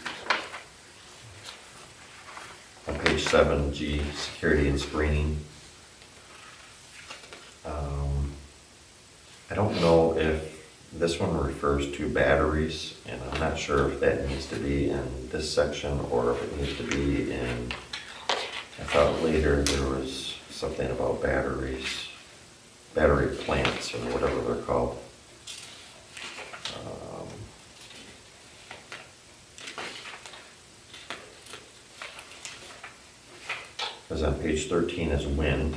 on page 7, G, security and screening. I don't know if this one refers to batteries, and I'm not sure if that needs to be in this section or if it needs to be in, I thought later there was something about battery plants or whatever they're called. Because on page 13 is wind.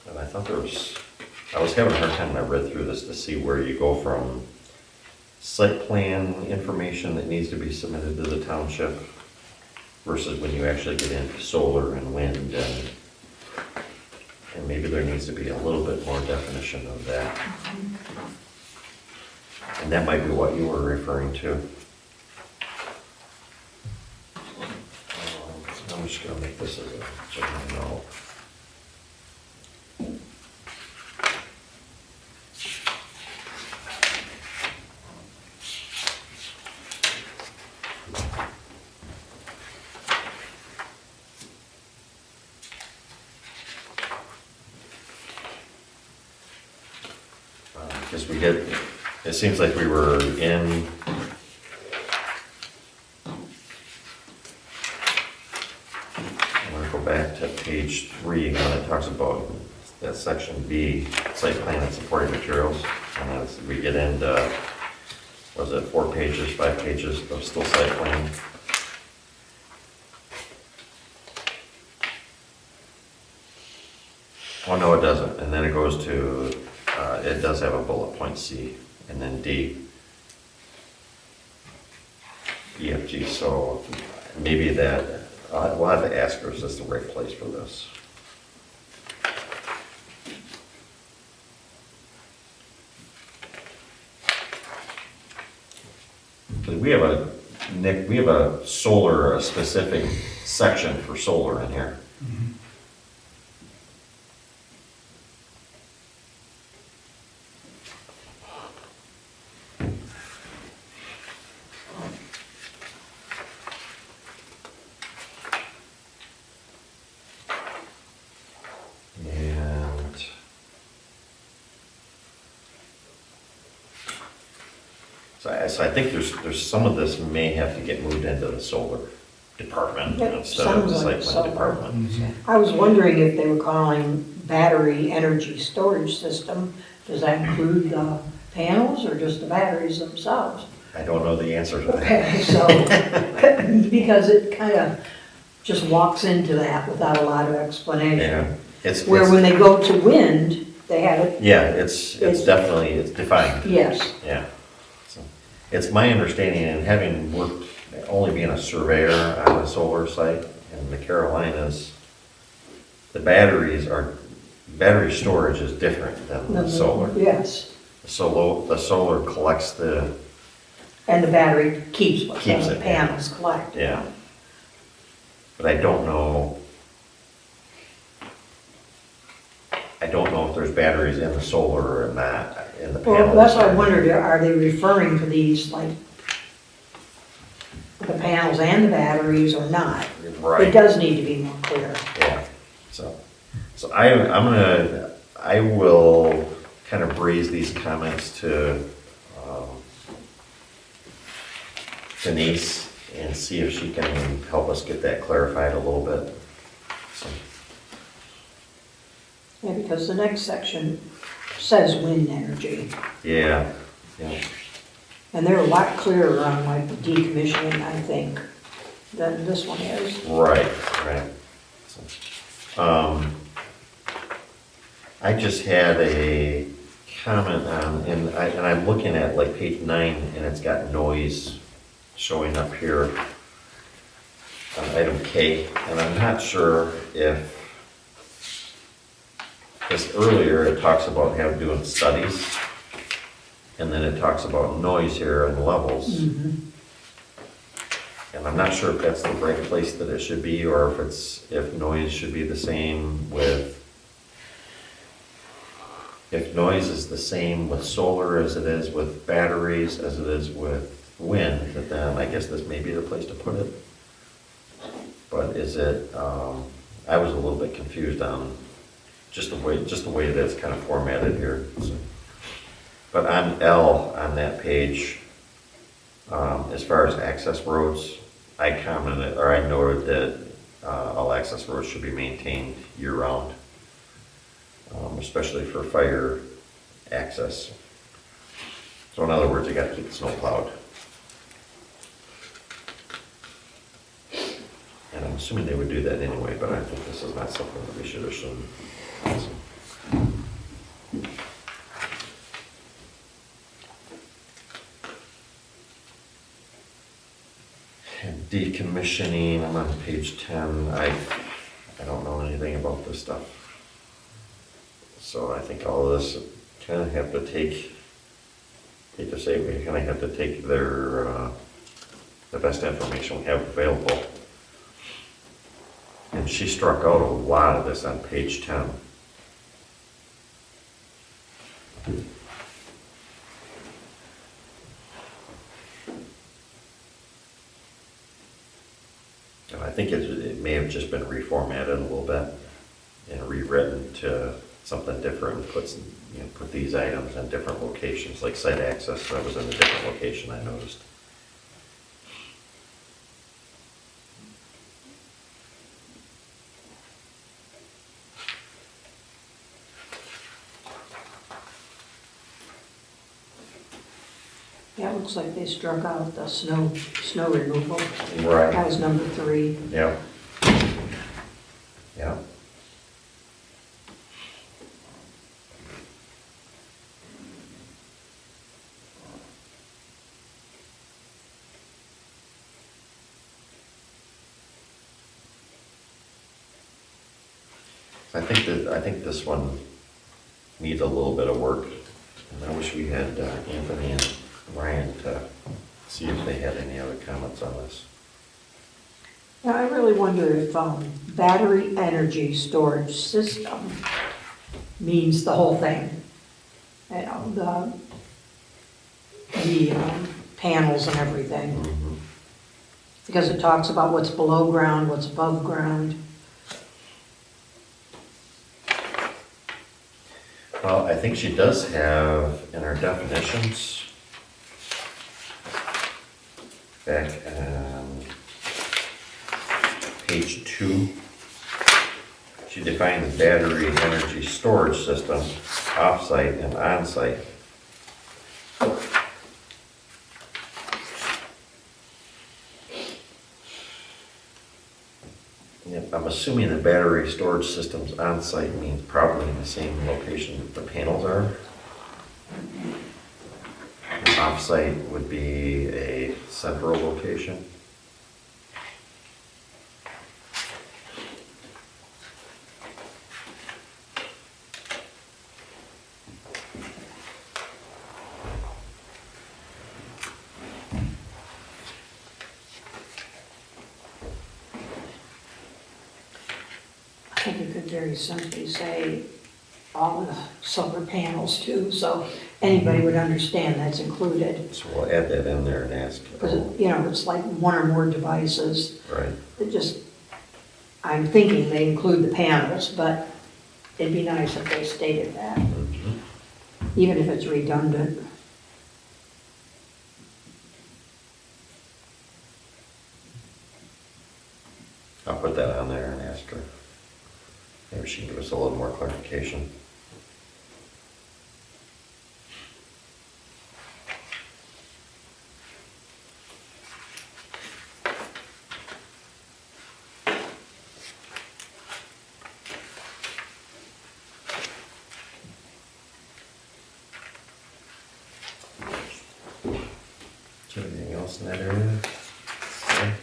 And I thought I was having a hard time when I read through this to see where you go from site plan information that needs to be submitted to the township versus when you actually get into solar and wind, and maybe there needs to be a little bit more definition of that. And that might be what you were referring to. I'm just going to make this as a general note. Because it seems like we were in, I'm going to go back to page 3 when it talks about that section B, site plan and supporting materials. And as we get into, was it 4 pages, 5 pages of still site plan? Oh, no, it doesn't. And then it goes to, it does have a bullet point C, and then D, E, F, G. So maybe that, we'll have to ask her, is this the right place for this? Because we have a solar, a specific section for solar in here. So I think there's some of this may have to get moved into the solar department It instead of the sounds like site plan solar. department. I was wondering if they were calling battery energy storage system, does that include the panels or just the batteries themselves? I don't know the answer to that. Okay, so, because it kind of just walks into that without a lot of explanation. Yeah, it's, Where when they go to wind, they have it, yeah, it's definitely, it's defined, yes, yeah. So, it's my understanding, and having worked, only being a surveyor on a solar site in the Carolinas, the battery storage is different than the solar. yes. The solar collects the, And the battery keeps what Keeps the it, yeah. panels collect. yeah. But I don't know if there's batteries in the solar or not, in the panels. Well, that's what I wondered, are they referring to these like the panels and the batteries or not? It Right, does need to be more clear. yeah, so I will kind of raise these comments to Denise and see if she can help us get that clarified a little bit. So, Yeah, because the next section says wind energy, yeah, yeah. and they're a lot clearer on like the decommissioning, I think, than this one is. Right. So, I just had a comment on, and I'm looking at like page 9, and it's got noise showing up here on item K, and I'm not sure if, because earlier it talks about doing studies, and then it talks about noise here and levels. And I'm not sure if that's the right place that it should be, or if noise should be the same with, if noise is the same with solar as it is with batteries, as it is with wind, then I guess this may be the place to put it. But is it, I was a little bit confused on just the way it is kind of formatted here. So. But on L, on that page, as far as access roads, I commented, or I noted that all access roads should be maintained year-round, especially for fire access. So in other words, you got to keep the snow plowed. And I'm assuming they would do that anyway, but I think this is not something that we should assume. So. And decommissioning, I'm on page 10. I don't know anything about this stuff. So I think all of this kind of have to take, hate to say, we kind of have to take the best information we have available. And she struck out a lot of this on page 10. And I think it may have just been reformatted a little bit and rewritten to something different, put these items in different locations, like site access, that was in a different location, I noticed. Yeah, it looks like they struck out the snow removal. Right. That was number 3. Yeah. Yeah. I think this one needs a little bit of work, and I wish we had Anthony and Ryan to see if they had any other comments on this. Now, I really wonder if battery energy storage system means the whole thing. You know, the panels and everything. Mm-hmm. Because it talks about what's below ground, what's above ground. Well, I think she does have in her definitions, back on page 2. She defines battery energy storage system, off-site and on-site. Yep, I'm assuming the battery storage systems on-site means probably in the same location that the panels are. Off-site would be a central location. I think you could very simply say all the solar panels too, so anybody would understand that's included. So we'll add that in there and ask. Because, you know, it's like one or more devices. Right. It just, I'm thinking they include the panels, but it'd be nice if they stated that, Mhm. even if it's redundant. I'll put that on there and ask her. Maybe she can give us a little more clarification. Is there anything else in that area? Okay.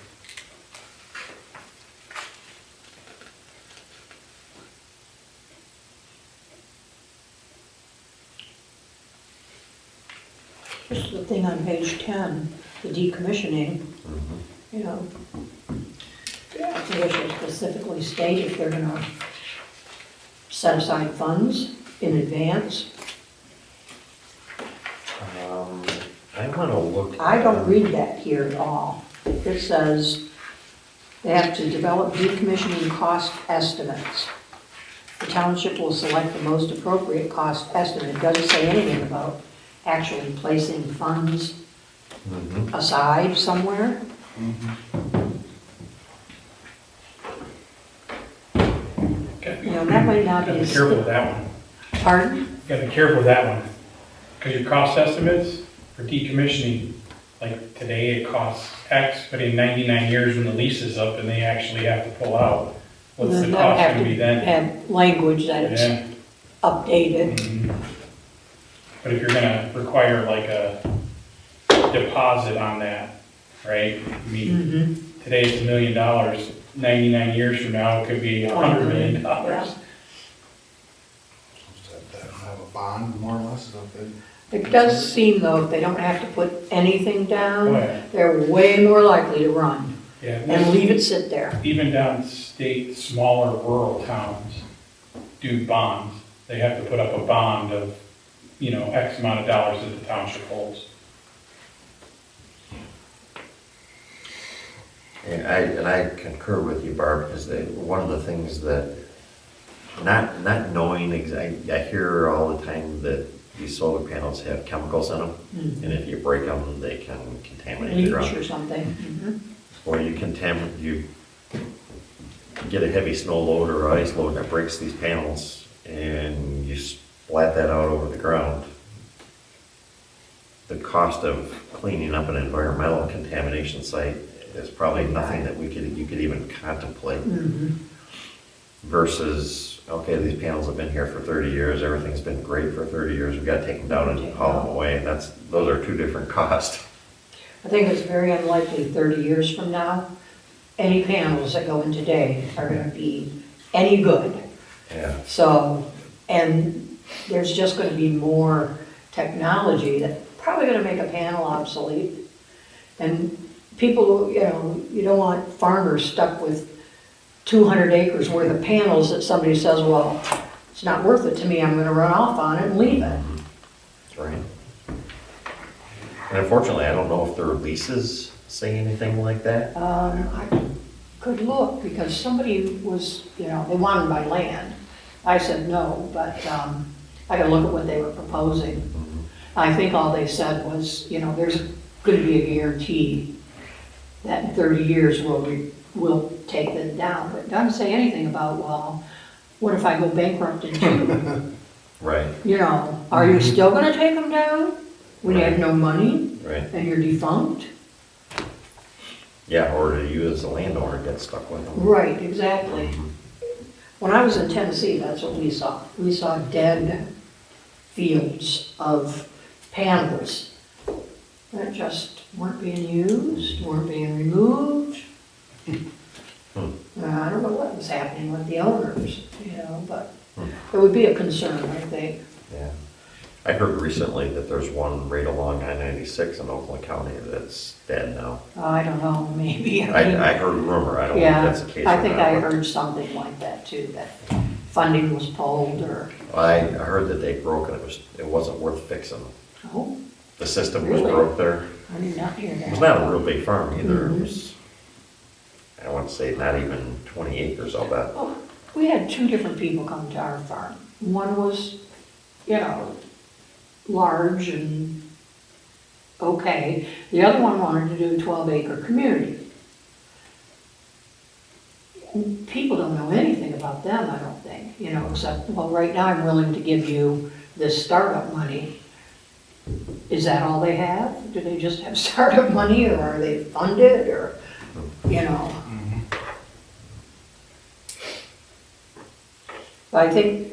Just the thing on page 10, the decommissioning, Mhm. you know, I think it should specifically state if they're gonna set aside funds in advance. I want to look. I don't read that here at all. It says they have to develop decommissioning cost estimates. The township will select the most appropriate cost estimate. It doesn't say anything about actually placing funds Mhm. aside somewhere. You know, that might not be. Gotta be careful with that one. Pardon? Gotta be careful with that one. Because your cost estimates for decommissioning, like today it costs X, but in 99 years when the lease is up and they actually have to pull out, what's the Then cost that gonna be then? have language that it's Yeah. updated. Mhm. But if you're gonna require like a deposit on that, right? I mean, today it's $1 million, 99 years from now, it could be $100 million. Yeah. Have a bond, more or less, is what they. It does seem though, if they don't have to put anything Oh, down, yeah. they're way more likely to run Yeah, and leave it sit there. even downstate, smaller rural towns do bonds. They have to put up a bond of, you know, X amount of dollars that the township holds. And I concur with you, Barb, because one of the things that, not knowing exactly, I hear all the time that these solar panels have chemicals in them, and if you break them, they can contaminate the Leach ground. or something. Or you get a heavy snow load or ice load that breaks these panels, and you splat that out over the ground. The cost of cleaning up an environmental contamination site is probably nothing that you could even contemplate. Versus, okay, these panels have been here for 30 years, everything's been great for 30 years, we've got to take them down and haul them away. Those are two different costs. I think it's very unlikely 30 years from now, any panels that go in today are gonna be any good. Yeah. So, and there's just gonna be more technology that's probably gonna make a panel obsolete. And people, you know, you don't want farmers stuck with 200 acres worth of panels that somebody says, well, it's not worth it to me, I'm gonna run off on it and leave it. Right. And unfortunately, I don't know if their leases say anything like that. I could look, because somebody was, you know, they wanted to buy land. I said no, but I gotta look at what they were proposing. I think all they said was, you know, there's gonna be a guarantee that in 30 years we'll take them down. But it doesn't say anything about, well, what if I go bankrupt in 2? Right, You know, are you still gonna take them down when you have no money right. and you're defunct? Yeah, or do you as a landowner get stuck with them? Right, exactly. When I was in Tennessee, that's what we saw. We saw dead fields of panels that just weren't being used, weren't being removed. I don't know what was happening with the owners, you know, but it would be a concern, I think. Yeah. I heard recently that there's one right along I-96 in Oakland County that's dead now. I don't know, maybe. I heard rumor, I don't know if Yeah, that's the case or not. I think I heard something like that too, that funding was pulled or, I heard that they broke and it wasn't worth fixing. oh, The system was Really? broke there. I did not hear that. It was not a real big farm either. It Mhm. was, I want to say not even 20 acres, I'll bet. Well, we had 2 different people come to our farm. One was, you know, large and okay. The other one wanted to do a 12-acre community. People don't know anything about them, I don't think, you know, except, well, right now I'm willing to give you this startup money. Is that all they have? Do they just have startup money, or are they funded, or, you know? But I think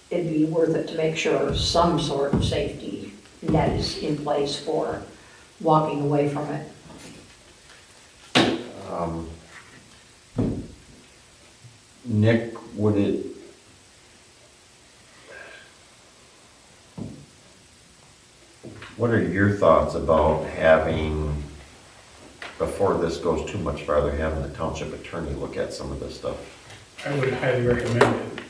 it'd be worth it to make sure some sort of safety net is in place for walking away from it. Nick, would it, what are your thoughts about having, before this goes too much farther, having the township attorney look at some of this stuff? I would highly recommend it.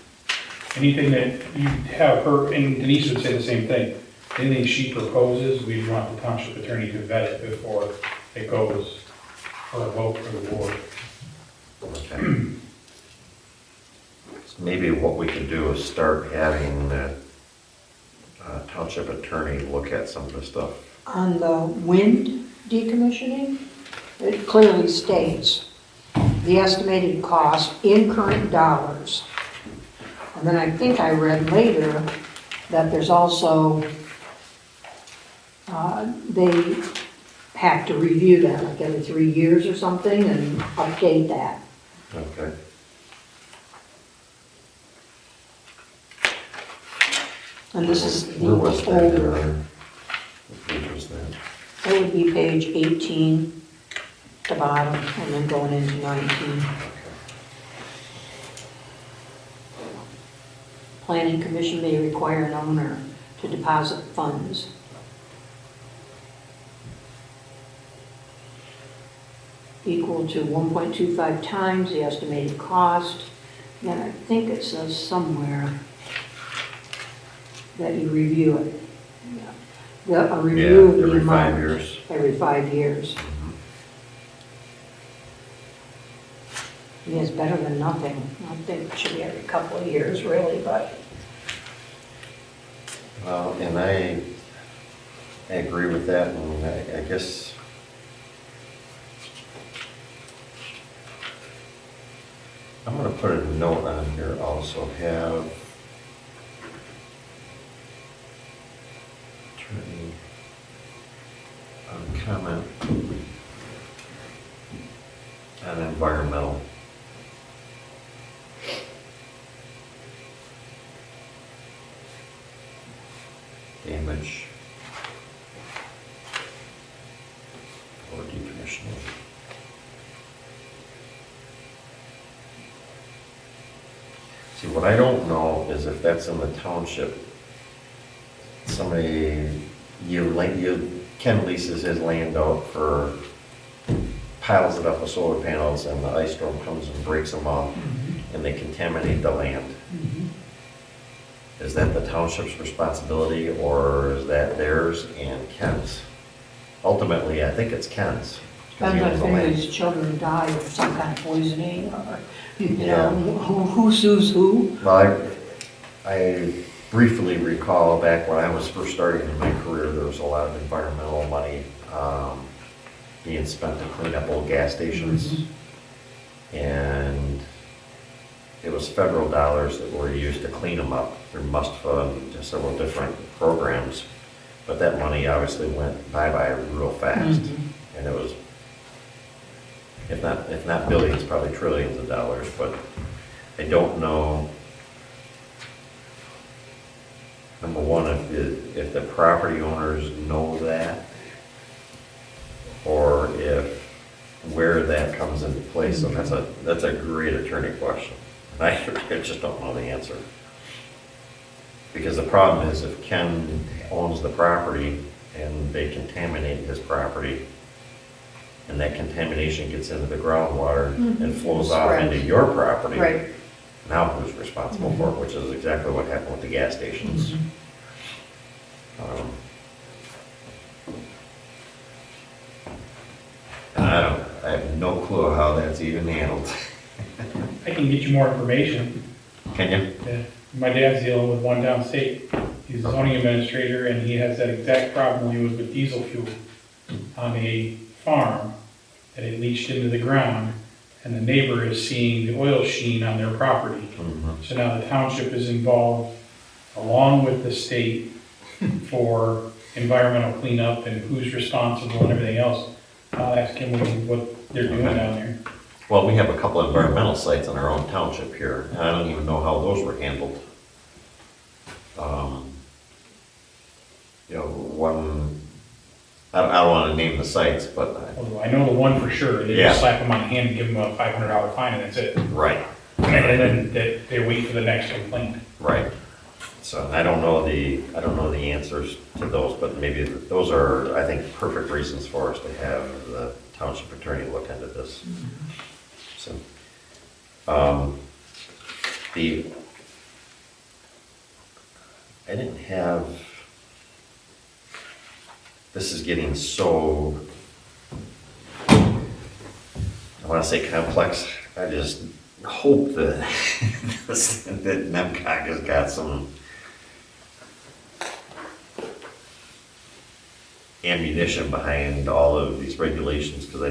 Anything that you have her, and Denise would say the same thing, anything she proposes, we want the township attorney to vet it before it goes for a vote for the board. Okay. So maybe what we could do is start having the township attorney look at some of the stuff. On the wind decommissioning, it clearly states the estimated cost in current dollars. And then I think I read later that there's also, they have to review that like every 3 years or something and update that. Okay. And this is the Where was that? older, What page was that? it would be page 18, the bottom, and then going into 19. Planning Commission may require an owner to deposit funds. Equal to 1.25 times the estimated cost. Then I think it says somewhere that you review it. A review of the every amount. 5 years. Every 5 years. Yeah, it's better than nothing. I think it should be every couple of years, really, but. Well, and I agree with that, and I guess I'm gonna put a note on here also, have attorney comment on environmental. Damage or decommissioning. See, what I don't know is if that's in the township, somebody, Ken leases his land out for, piles it up with solar panels, and the ice storm comes and breaks them off, and they contaminate the land. Is that the township's responsibility, or is that theirs and Ken's? Ultimately, I think it's Ken's. 'Cause he Depends on owns if the any of land. these children die of some kind of poisoning, or, you Yeah. know, who sues who. Well, I briefly recall back when I was first starting in my career, there was a lot of environmental money being spent to clean up old gas stations. And it was federal dollars that were used to clean them up through must fund to several different programs. But that money obviously went bye-bye real fast. And it was, if not billions, probably trillions of dollars, but I don't know. Number one, if the property owners know that, or if where that comes into place, so that's a great attorney question. I just don't know the answer. Because the problem is if Ken owns the property and they contaminate his property, and that contamination gets into the groundwater and flows off Right. into your property, Right. now who's responsible for it, which is exactly what happened with the gas stations. And I have no clue how that's even handled. I can get you more information. Can you? Yeah. My dad's dealing with one downstate. He's a zoning administrator, and he has that exact problem when he was with diesel fuel on a farm that it leached into the ground, and the neighbor is seeing the oil sheen on their property. So now the township is involved, along with the state, for environmental cleanup and who's responsible and everything else. I'll ask him what they're doing down there. Well, we have a couple of environmental sites in our own township here, and I don't even know how those were handled. One, I don't want to name the sites, but Although I know the one for sure. They Yeah. just slap him on the hand and give him a $500 fine, and that's it. right, And then they wait for the next complaint. right. So I don't know the answers to those, but maybe those are, I think, perfect reasons for us to have the township attorney look into this. So, I didn't have, this is getting so, I want to say complex. I just hope that, that NEMCOG has got some ammunition behind all of these regulations, because I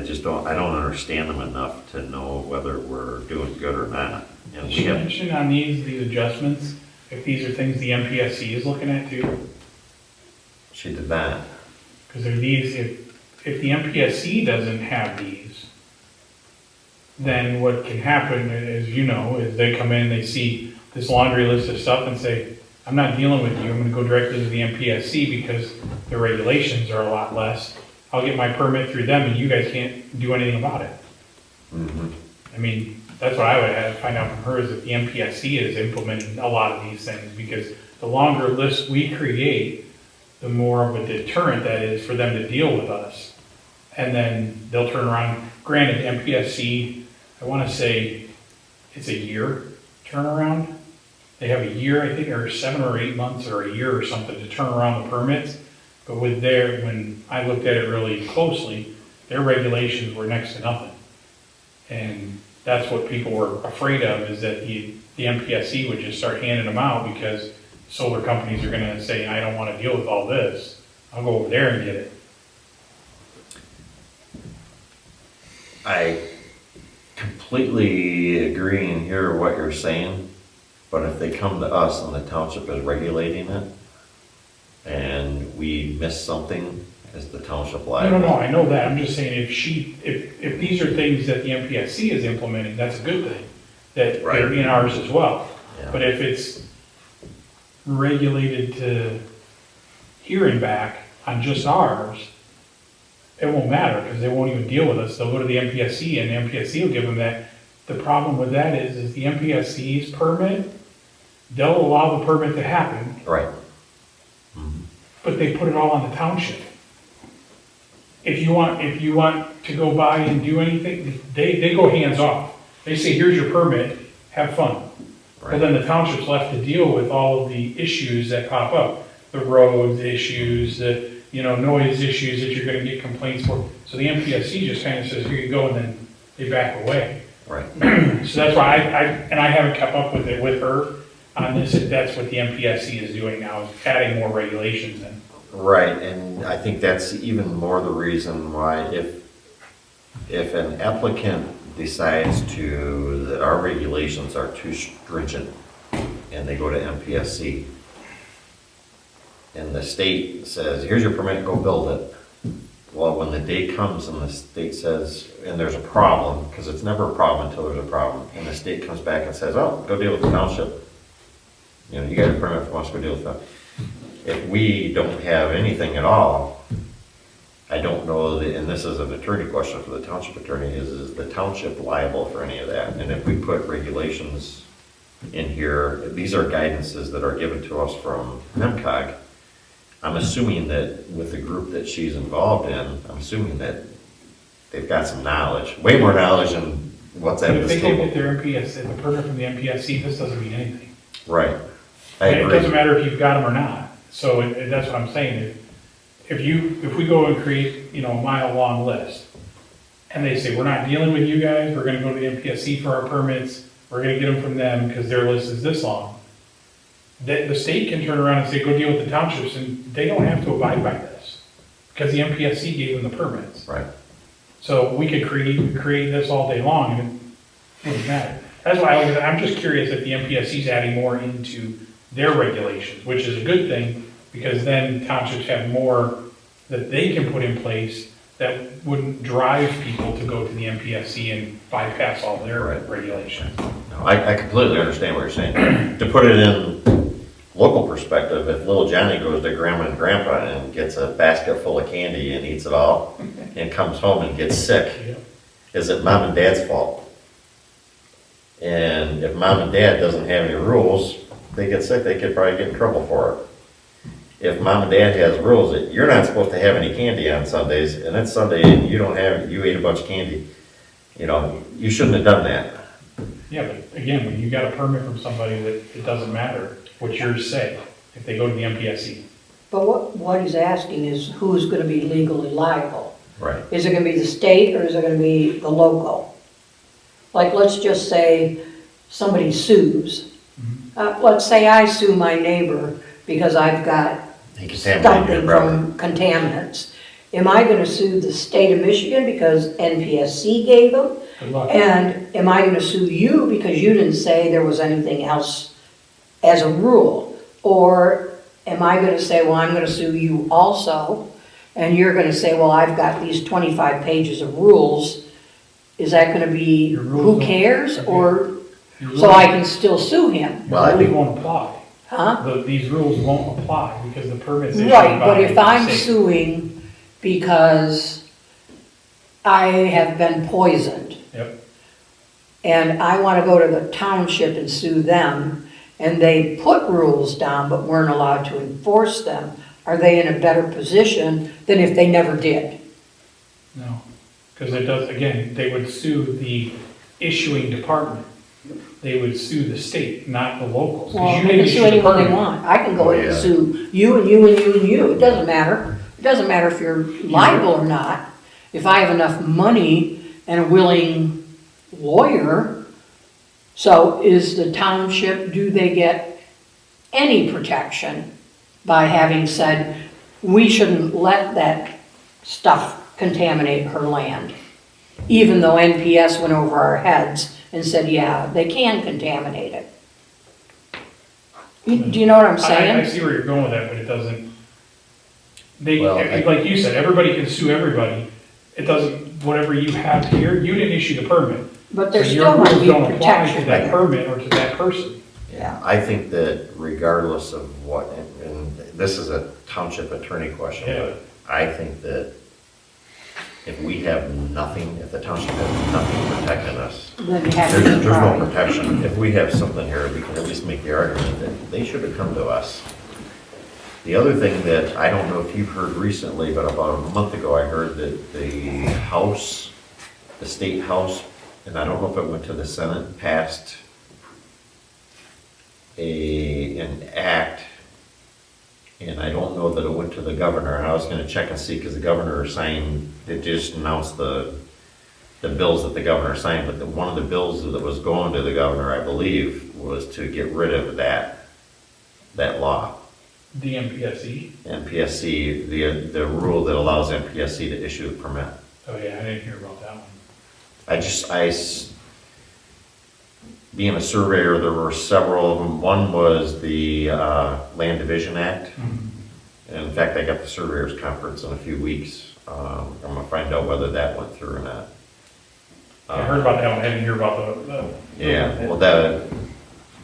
don't understand them enough to know whether we're doing good or not. And Did we you have, mention on these adjustments, if these are things the MPSC is looking at too? she did not. Because if the MPSC doesn't have these, then what can happen, as you know, is they come in, they see this laundry list of stuff and say, I'm not dealing with you, I'm gonna go directly to the MPSC because the regulations are a lot less. I'll get my permit through them and you guys can't do anything about it. I mean, that's what I would have to find out from her, is if the MPSC is implementing a lot of these things, because the longer list we create, the more of a deterrent that is for them to deal with us. And then they'll turn around, granted, MPSC, I wanna say it's a year turnaround. They have a year, I think, or 7 or 8 months or a year or something to turn around the permits. But with when I looked at it really closely, their regulations were next to nothing. And that's what people were afraid of, is that the MPSC would just start handing them out because solar companies are gonna say, I don't wanna deal with all this. I'll go over there and get it. I completely agree and hear what you're saying, but if they come to us and the township is regulating it, and we miss something, is the township liable? No, I know that, I'm just saying, if these are things that the MPSC is implementing, that's a good thing, that Right. they're in ours as well. Yeah. But if it's regulated to here and back on just ours, it won't matter, because they won't even deal with us, they'll go to the MPSC, and the MPSC will give them that. The problem with that is the MPSC's permit, they'll allow the permit to happen, Right. but they put it all on the township. If you want to go by and do anything, they go hands off. They say, here's your permit, have fun. Well, Right. then the township's left to deal with all of the issues that pop up, the roads issues, the, noise issues that you're gonna get complaints for. So the MPSC just kind of says, here you go, and then they back away. Right. So that's why I haven't kept up with it with her on this, if that's what the MPSC is doing now, is adding more regulations in. Right, and I think that's even more the reason why if an applicant decides that our regulations are too stringent and they go to MPSC and the state says, here's your permit, go build it. Well, when the day comes and the state says, and there's a problem, because it's never a problem until there's a problem, and the state comes back and says, oh, go deal with the township. You know, you got a permit from us, go deal with that. If we don't have anything at all, I don't know, and this is an attorney question for the township attorney, is the township liable for any of that? And if we put regulations in here, these are guidances that are given to us from MCOG. I'm assuming that with the group that she's involved in, I'm assuming that they've got some knowledge, way more knowledge than what's at But if this they go table. get their MPS, the permit from the MPSC, this doesn't mean anything. Right. I And it agree. doesn't matter if you've got them or not. So that's what I'm saying. If we go and create, a mile-long list, and they say, we're not dealing with you guys, we're gonna go to the MPSC for our permits, we're gonna get them from them because their list is this long. The state can turn around and say, go deal with the townships, and they don't have to abide by this, because the MPSC gave them the permits. Right. So we could create this all day long, and it wouldn't matter. That's why I'm just curious if the MPSC is adding more into their regulations, which is a good thing, because then townships have more that they can put in place that wouldn't drive people to go to the MPSC and bypass all their Right. regulations. No, I completely understand what you're saying. To put it in local perspective, if little Johnny goes to grandma and grandpa and gets a basket full of candy and eats it all, and comes home and gets sick, Yeah. is it mom and dad's fault? And if mom and dad doesn't have any rules, they get sick, they could probably get in trouble for it. If mom and dad has rules that you're not supposed to have any candy on Sundays, and it's Sunday and you ate a bunch of candy, you shouldn't have done that. Yeah, but again, when you got a permit from somebody that it doesn't matter what yours say, if they go to the MPSC. But what he's asking is who's gonna be legally liable? Right. Is it gonna be the state or is it gonna be the local? Like, let's just say somebody sues. Let's say I sue my neighbor because I've got He contaminated your something property. from contaminants. Am I gonna sue the state of Michigan because NPSC gave them? Good luck. And am I gonna sue you because you didn't say there was anything else as a rule? Or am I gonna say, well, I'm gonna sue you also, and you're gonna say, well, I've got these 25 pages of rules. Is that gonna be, Your rules who don't- cares, or, Your so I rules- can still sue him? Well, I Your rules think- won't apply. Huh? These rules won't apply because the permit's issued Right, by but if the I'm state. suing because I have been poisoned, Yep. and I want to go to the township and sue them, and they put rules down but weren't allowed to enforce them, are they in a better position than if they never did? No, because it does, again, they would sue the issuing department. They would sue the state, not the locals. 'Cause Well, you they didn't can sue issue the anyone they permit. want. I can go in and Yeah. sue you and you and you and you. It doesn't matter. It doesn't matter if you're liable or not. If I have enough money and a willing lawyer. So is the township, do they get any protection by having said, we shouldn't let that stuff contaminate her land? Even though NPS went over our heads and said, yeah, they can contaminate it. Do you know what I'm I saying? see where you're going with that, but it doesn't, Well, like you said, everybody can sue everybody. It doesn't, whatever you have here, you didn't issue the permit. But there So still your might rules be don't apply to protection. that permit or to that person. Yeah. I think that regardless of what, and this is a township attorney question, Yeah. but I think that if we have nothing, if the township has nothing protecting us, Then you have there's to no try. protection. If we have something here, we can at least make the argument that they should have come to us. The other thing that, I don't know if you've heard recently, but about a month ago, I heard that the House, the State House, and I don't know if it went to the Senate, passed an act, and I don't know that it went to the governor, and I was gonna check and see, because the governor signed, they just announced the bills that the governor signed, but one of the bills that was going to the governor, I believe, was to get rid of that law. The MPSC, MPSC, the rule that allows MPSC to issue a permit. Oh, yeah, I didn't hear about that one. Being a surveyor, there were several of them. One was the Land Division Act. And in fact, I got the surveyors conference in a few weeks. I'm gonna find out whether that went through or not. I heard about that one, I didn't hear about the. Yeah, well,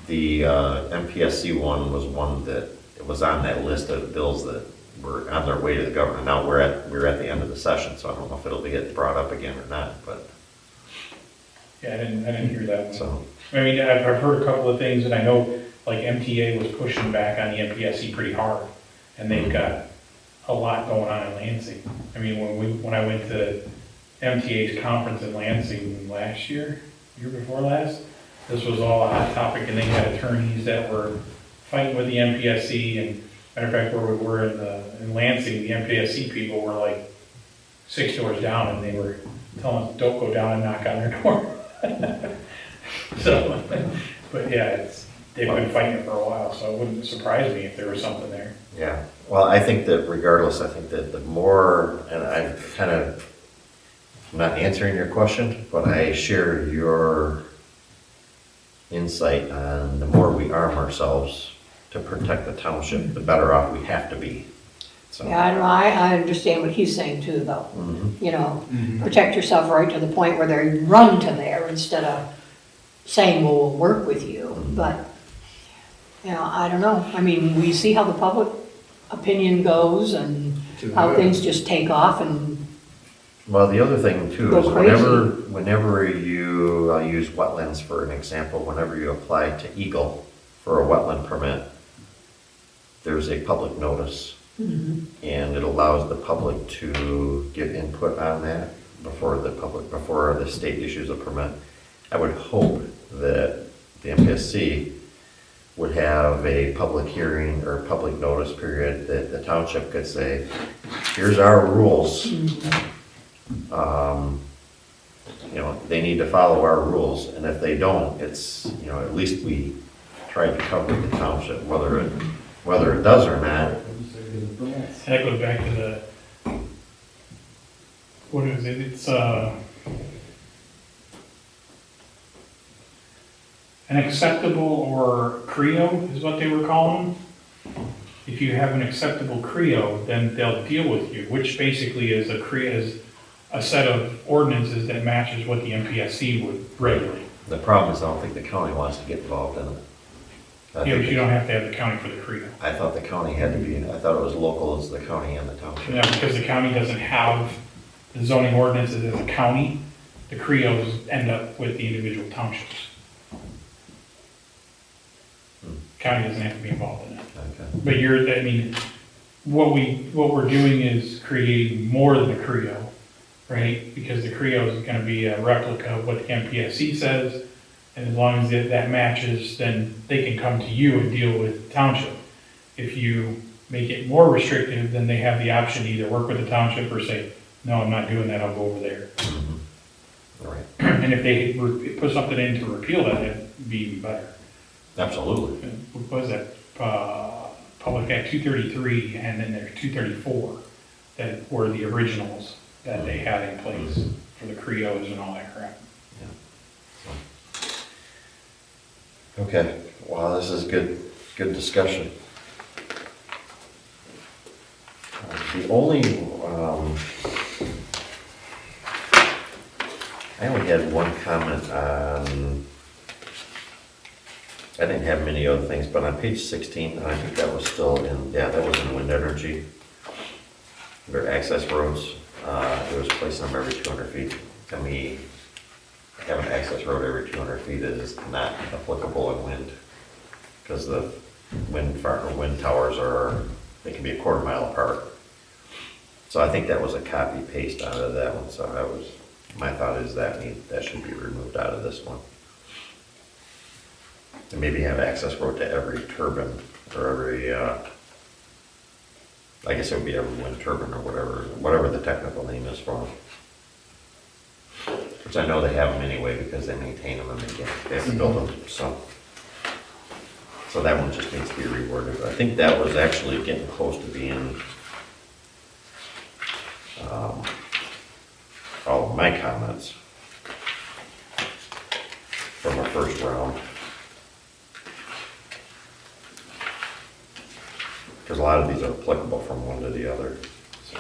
the MPSC one was one that, it was on that list of bills that were on their way to the governor. Now, we're at the end of the session, so I don't know if it'll be get brought up again or not, but, Yeah, I didn't hear that one. so, I mean, I've heard a couple of things, and I know, like, MTA was pushing back on the MPSC pretty hard, and they've got a lot going on in Lansing. I mean, when I went to MTA's conference in Lansing last year before last, this was all a hot topic, and they had attorneys that were fighting with the MPSC, and matter of fact, where we were in Lansing, the MPSC people were like 6 doors down, and they were telling us, don't go down and knock on their door. So, but yeah, they've been fighting it for a while, so it wouldn't surprise me if there was something there. yeah. Well, I think that regardless, I think that the more, and I'm not answering your question, but I share your insight on the more we arm ourselves to protect the township, the better off we have to be. So, Yeah, I understand what he's saying too, though. You know, protect yourself right to the point where they run to there instead of saying, well, we'll work with you. But, you know, I don't know. I mean, we see how the public opinion goes and how things just take off and, well, the other thing too Go is crazy. whenever you, I'll use wetlands for an example, whenever you apply to Eagle for a wetland permit, there's a public notice. And it allows the public to give input on that before the state issues a permit. I would hope that the MPSC would have a public hearing or public notice period that the township could say, here's our rules. You know, they need to follow our rules, and if they don't, it's, you know, at least we tried to cover the township, whether it does or not. That goes back to the, what is it? It's an acceptable or CREO is what they were calling them. If you have an acceptable CREO, then they'll deal with you, which basically is a set of ordinances that matches what the MPSC would regulate. The problem is I don't think the county wants to get involved in it. But you don't have to have the county for the CREO. I thought the county had to be, I thought it was local as the county and the township. Yeah, because the county doesn't have the zoning ordinances as a county, the CREOs end up with the individual townships. County doesn't have to be involved in it. Okay. But I mean, what we're doing is creating more than the CREO, right? Because the CREO is gonna be a replica of what the MPSC says, and as long as that matches, then they can come to you and deal with the township. If you make it more restrictive, then they have the option to either work with the township or say, no, I'm not doing that, I'll go over there. All right. And if they put something in to repeal that, it'd be even better. Absolutely. What was that, Public Act 233, and then there's 234, that were the originals that they had in place for the CREOs and all that crap. Okay, wow, this is good discussion. The only, I only had one comment on, I didn't have many other things, but on page 16, and I think that was still in, yeah, that was in wind energy. Their access roads, it was placing them every 200 feet. To me, having an access road every 200 feet is not applicable in wind, because the wind towers they can be a quarter mile apart. So I think that was a copy paste out of that one, so my thought is that should be removed out of this one. And maybe have access road to every turbine, or every, I guess it would be every wind turbine or whatever the technical name is for them. Which I know they have them anyway because they maintain them and they have to build them, so. So that one just needs to be reworded. I think that was actually getting close to being, my comments from our first round. Because a lot of these are applicable from one to the other. So.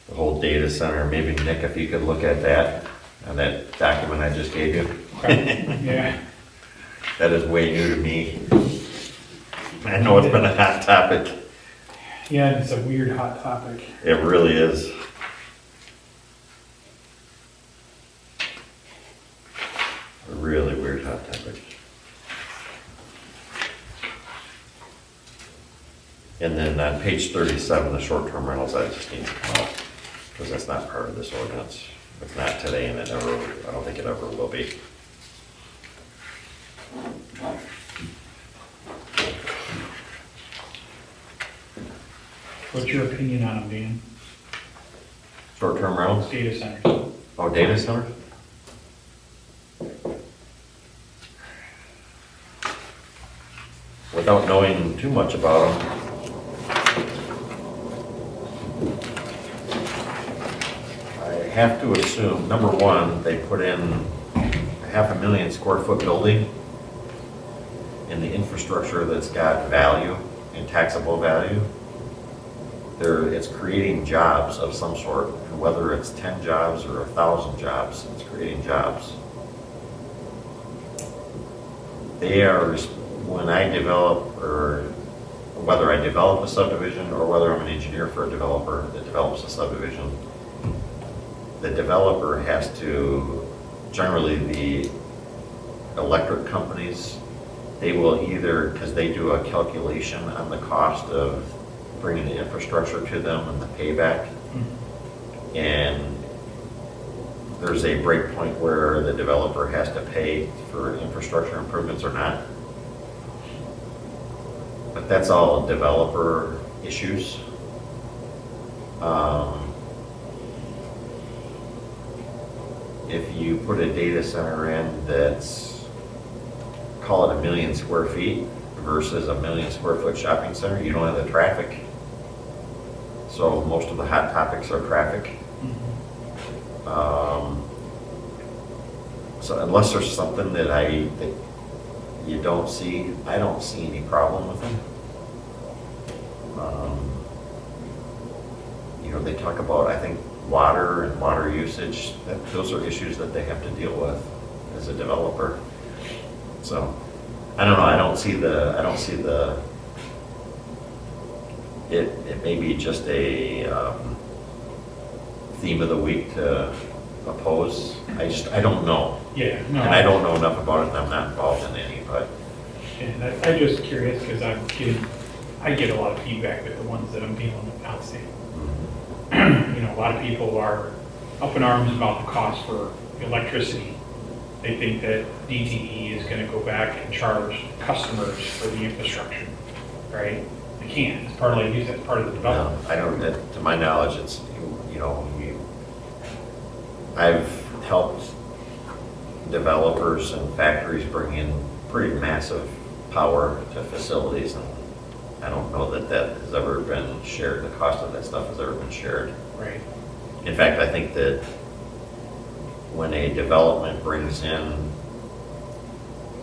The whole data center, maybe Nick, if you could look at that, and that document I just gave you. Okay. Yeah. That is way new to me. I know it's been a hot topic. Yeah, it's a weird hot topic. It really is. A really weird hot topic. And then on page 37, the short-term rentals, I just need to come out, because that's not part of this ordinance. It's not today, and it never, I don't think it ever will be. What's your opinion on them, Dan? Short-term rentals? Data centers. Oh, data centers? Without knowing too much about them, I have to assume, number one, they put in a 500,000 square foot building in the infrastructure that's got value and taxable value. It's creating jobs of some sort, and whether it's 10 jobs or 1,000 jobs, it's creating jobs. They are, when I develop, or whether I develop a subdivision or whether I'm an engineer for a developer that develops a subdivision, the developer has to, generally the electric companies, they will either, because they do a calculation on the cost of bringing the infrastructure to them and the payback. And there's a break point where the developer has to pay for infrastructure improvements or not. But that's all developer issues. If you put a data center in that's, call it 1 million square feet versus a 1 million square foot shopping center, you don't have the traffic. So most of the hot topics are traffic. So unless there's something that you don't see, I don't see any problem with them. You know, they talk about, I think, water and water usage. Those are issues that they have to deal with as a developer. So I don't know. I don't see the. It may be just a theme of the week to oppose. I don't know. Yeah, no. And I don't know enough about it, and I'm not involved in any, but. And I'm just curious, because I get a lot of feedback with the ones that I'm dealing with downstate. You know, a lot of people are up in arms about the cost for electricity. They think that DTE is going to go back and charge customers for the infrastructure, right? They can't. It's part of, like you said, it's part of the development. No, I don't, to my knowledge, it's, you know, I've helped developers and factories bring in pretty massive power to facilities, and I don't know that has ever been shared, the cost of that stuff has ever been shared. Right. In fact, I think that when a development brings in,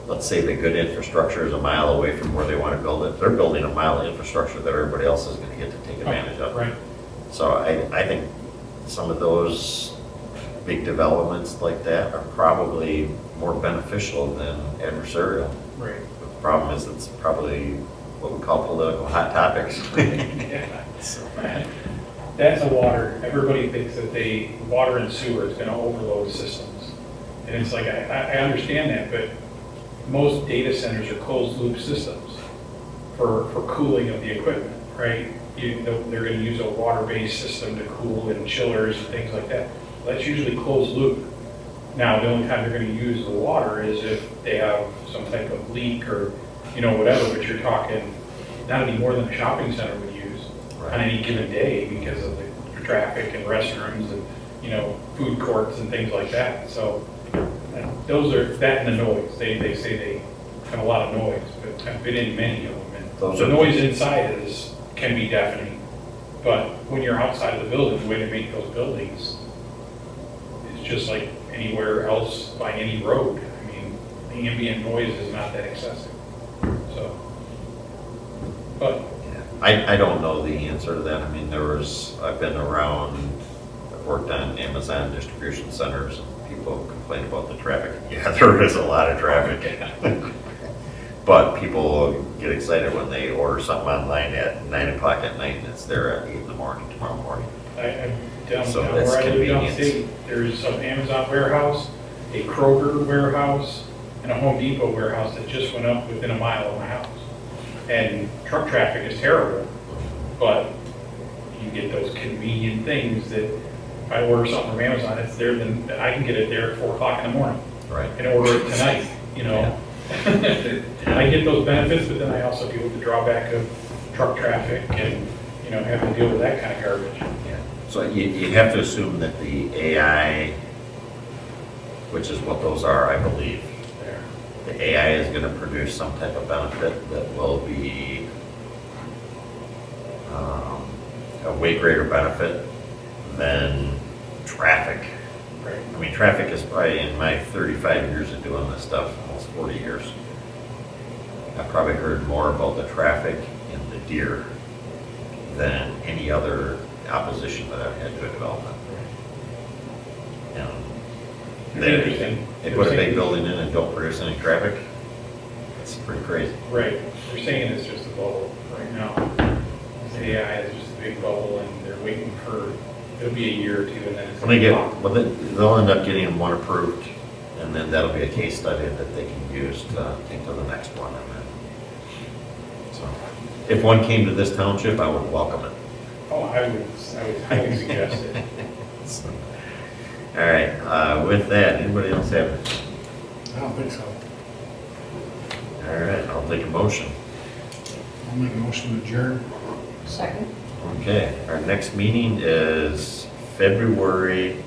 let's say the good infrastructure is a mile away from where they want to build it, they're building a mile of infrastructure that everybody else is going to get to take advantage of. Right. So I think some of those big developments like that are probably more beneficial than adversarial. Right. The problem is it's probably what we call political hot topics. Yeah. So, That's a water. Everybody thinks that water and sewer is going to overload systems. And it's like, I understand that, but most data centers are closed loop systems for cooling of the equipment, right? They're going to use a water-based system to cool and chillers and things like that. That's usually closed loop. Now, the only time they're going to use the water is if they have some type of leak or, you know, whatever, but you're talking not any more than a shopping center would use on any given day because of the traffic and restrooms and, you know, food courts and things like that. So And those are, that and the noise, they say they have a lot of noise, but I've been in many of them, and Those the are- noise inside can be deafening. But when you're outside of the building, the way they make those buildings is just like anywhere else by any road. I mean, the ambient noise is not that excessive, so. But, I don't know the answer to that. I mean, I've been around, I've worked on Amazon distribution centers, and people complain about the traffic. Yeah, there is a lot of traffic. But people get excited when they order something online at 9 o'clock at night and it's there at 8 in the morning tomorrow morning. I'm down So where that's I live convenient. downstate, there's an Amazon warehouse, a Kroger warehouse, and a Home Depot warehouse that just went up within a mile of my house. And truck traffic is terrible, but you get those convenient things that if I order something from Amazon, it's there, then I can get it there at 4 o'clock in the morning Right. and order it tonight, you know? I get those benefits, but then I also deal with the drawback of truck traffic and, you know, having to deal with that kind of garbage. Yeah. So you have to assume that the AI, which is what those are, I believe, There. the AI is going to produce some type of benefit that will be a way greater benefit than traffic. Right. I mean, traffic is probably, in my 35 years of doing this stuff, almost 40 years, I've probably heard more about the traffic and the deer than any other opposition that I've had to a development. And Interesting. they put a big building in and don't produce any traffic. It's pretty crazy. Right, they're saying it's just a bubble right now. The AI is just a big bubble and they're waiting for, it'll be a year or two and then it's. When they gonna get, pop. well, they'll end up getting one approved, and then that'll be a case study that they can use to take to the next one. And then, so, if one came to this township, I would welcome it. Oh, I would highly suggest it. So, all right, with that, anybody else have it? I don't think so. All right, I'll take a motion. I'll make a motion to adjourn. Second? Okay, our next meeting is February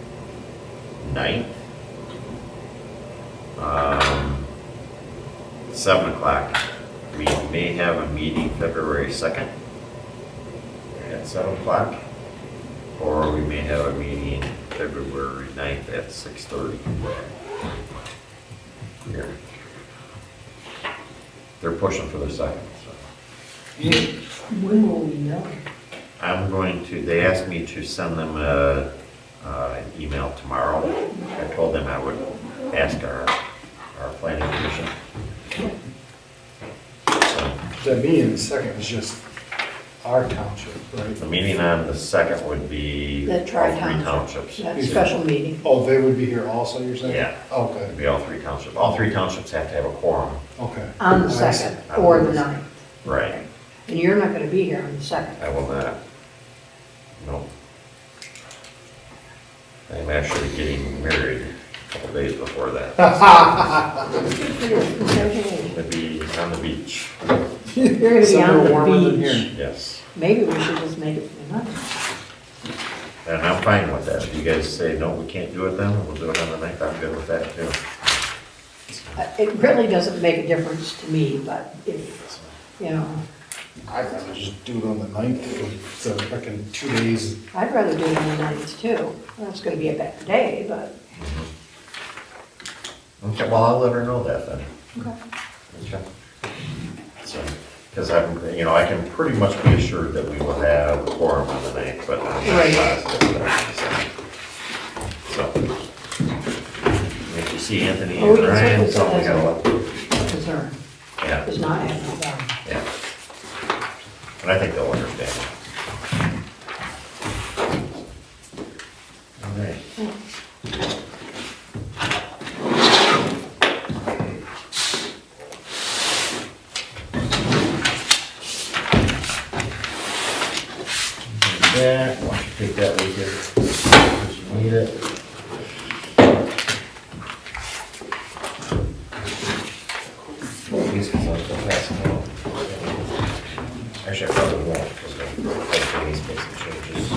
9th. 7 o'clock. We may have a meeting February 2nd at 7 o'clock, or we may have a meeting February 9th at 6:30. Here. They're pushing for the 2nd, so. When will we know? I'm going to, they asked me to send them an email tomorrow. I told them I would ask our planning commission. So, That meeting in the second is just our township, right? the meeting on the 2nd would be The all tri-township. three townships. That special meeting. Oh, they would be here also, you're saying? Yeah. Okay, It'd be all three townships. All three townships have to have a quorum. okay. On the I see. 2nd or the 9th. Right. And you're not gonna be here on the 2nd. I will not. No. I'm actually getting married a couple days before that. Congratulations. It'd be on the beach. You're gonna be on Somewhere warmer the than beach. here. Yes. Maybe we should just make it for the 9th. And I'm fine with that. If you guys say, no, we can't do it then, we'll do it on the 9th, I'm good with that too. It really doesn't make a difference to me, but if, you know, I'd rather just do it on the 9th, so fucking 2 days. I'd rather do it on the 9th too. Well, it's gonna be a bad day, but, Okay, well, I'll let her know that then. okay. Okay. So, because I can pretty much be assured that we will have a quorum on the 9th, but I'm not Right. positive that. So, if you see Anthony Oh, we and can Ryan, certainly tell them we say got that's a concern, Yeah, is not having it done. yeah. And I think they'll understand. All right. That, why don't you take that with you, because you need it. These ones I'll pass them out. Actually, I probably won't, because these make some changes.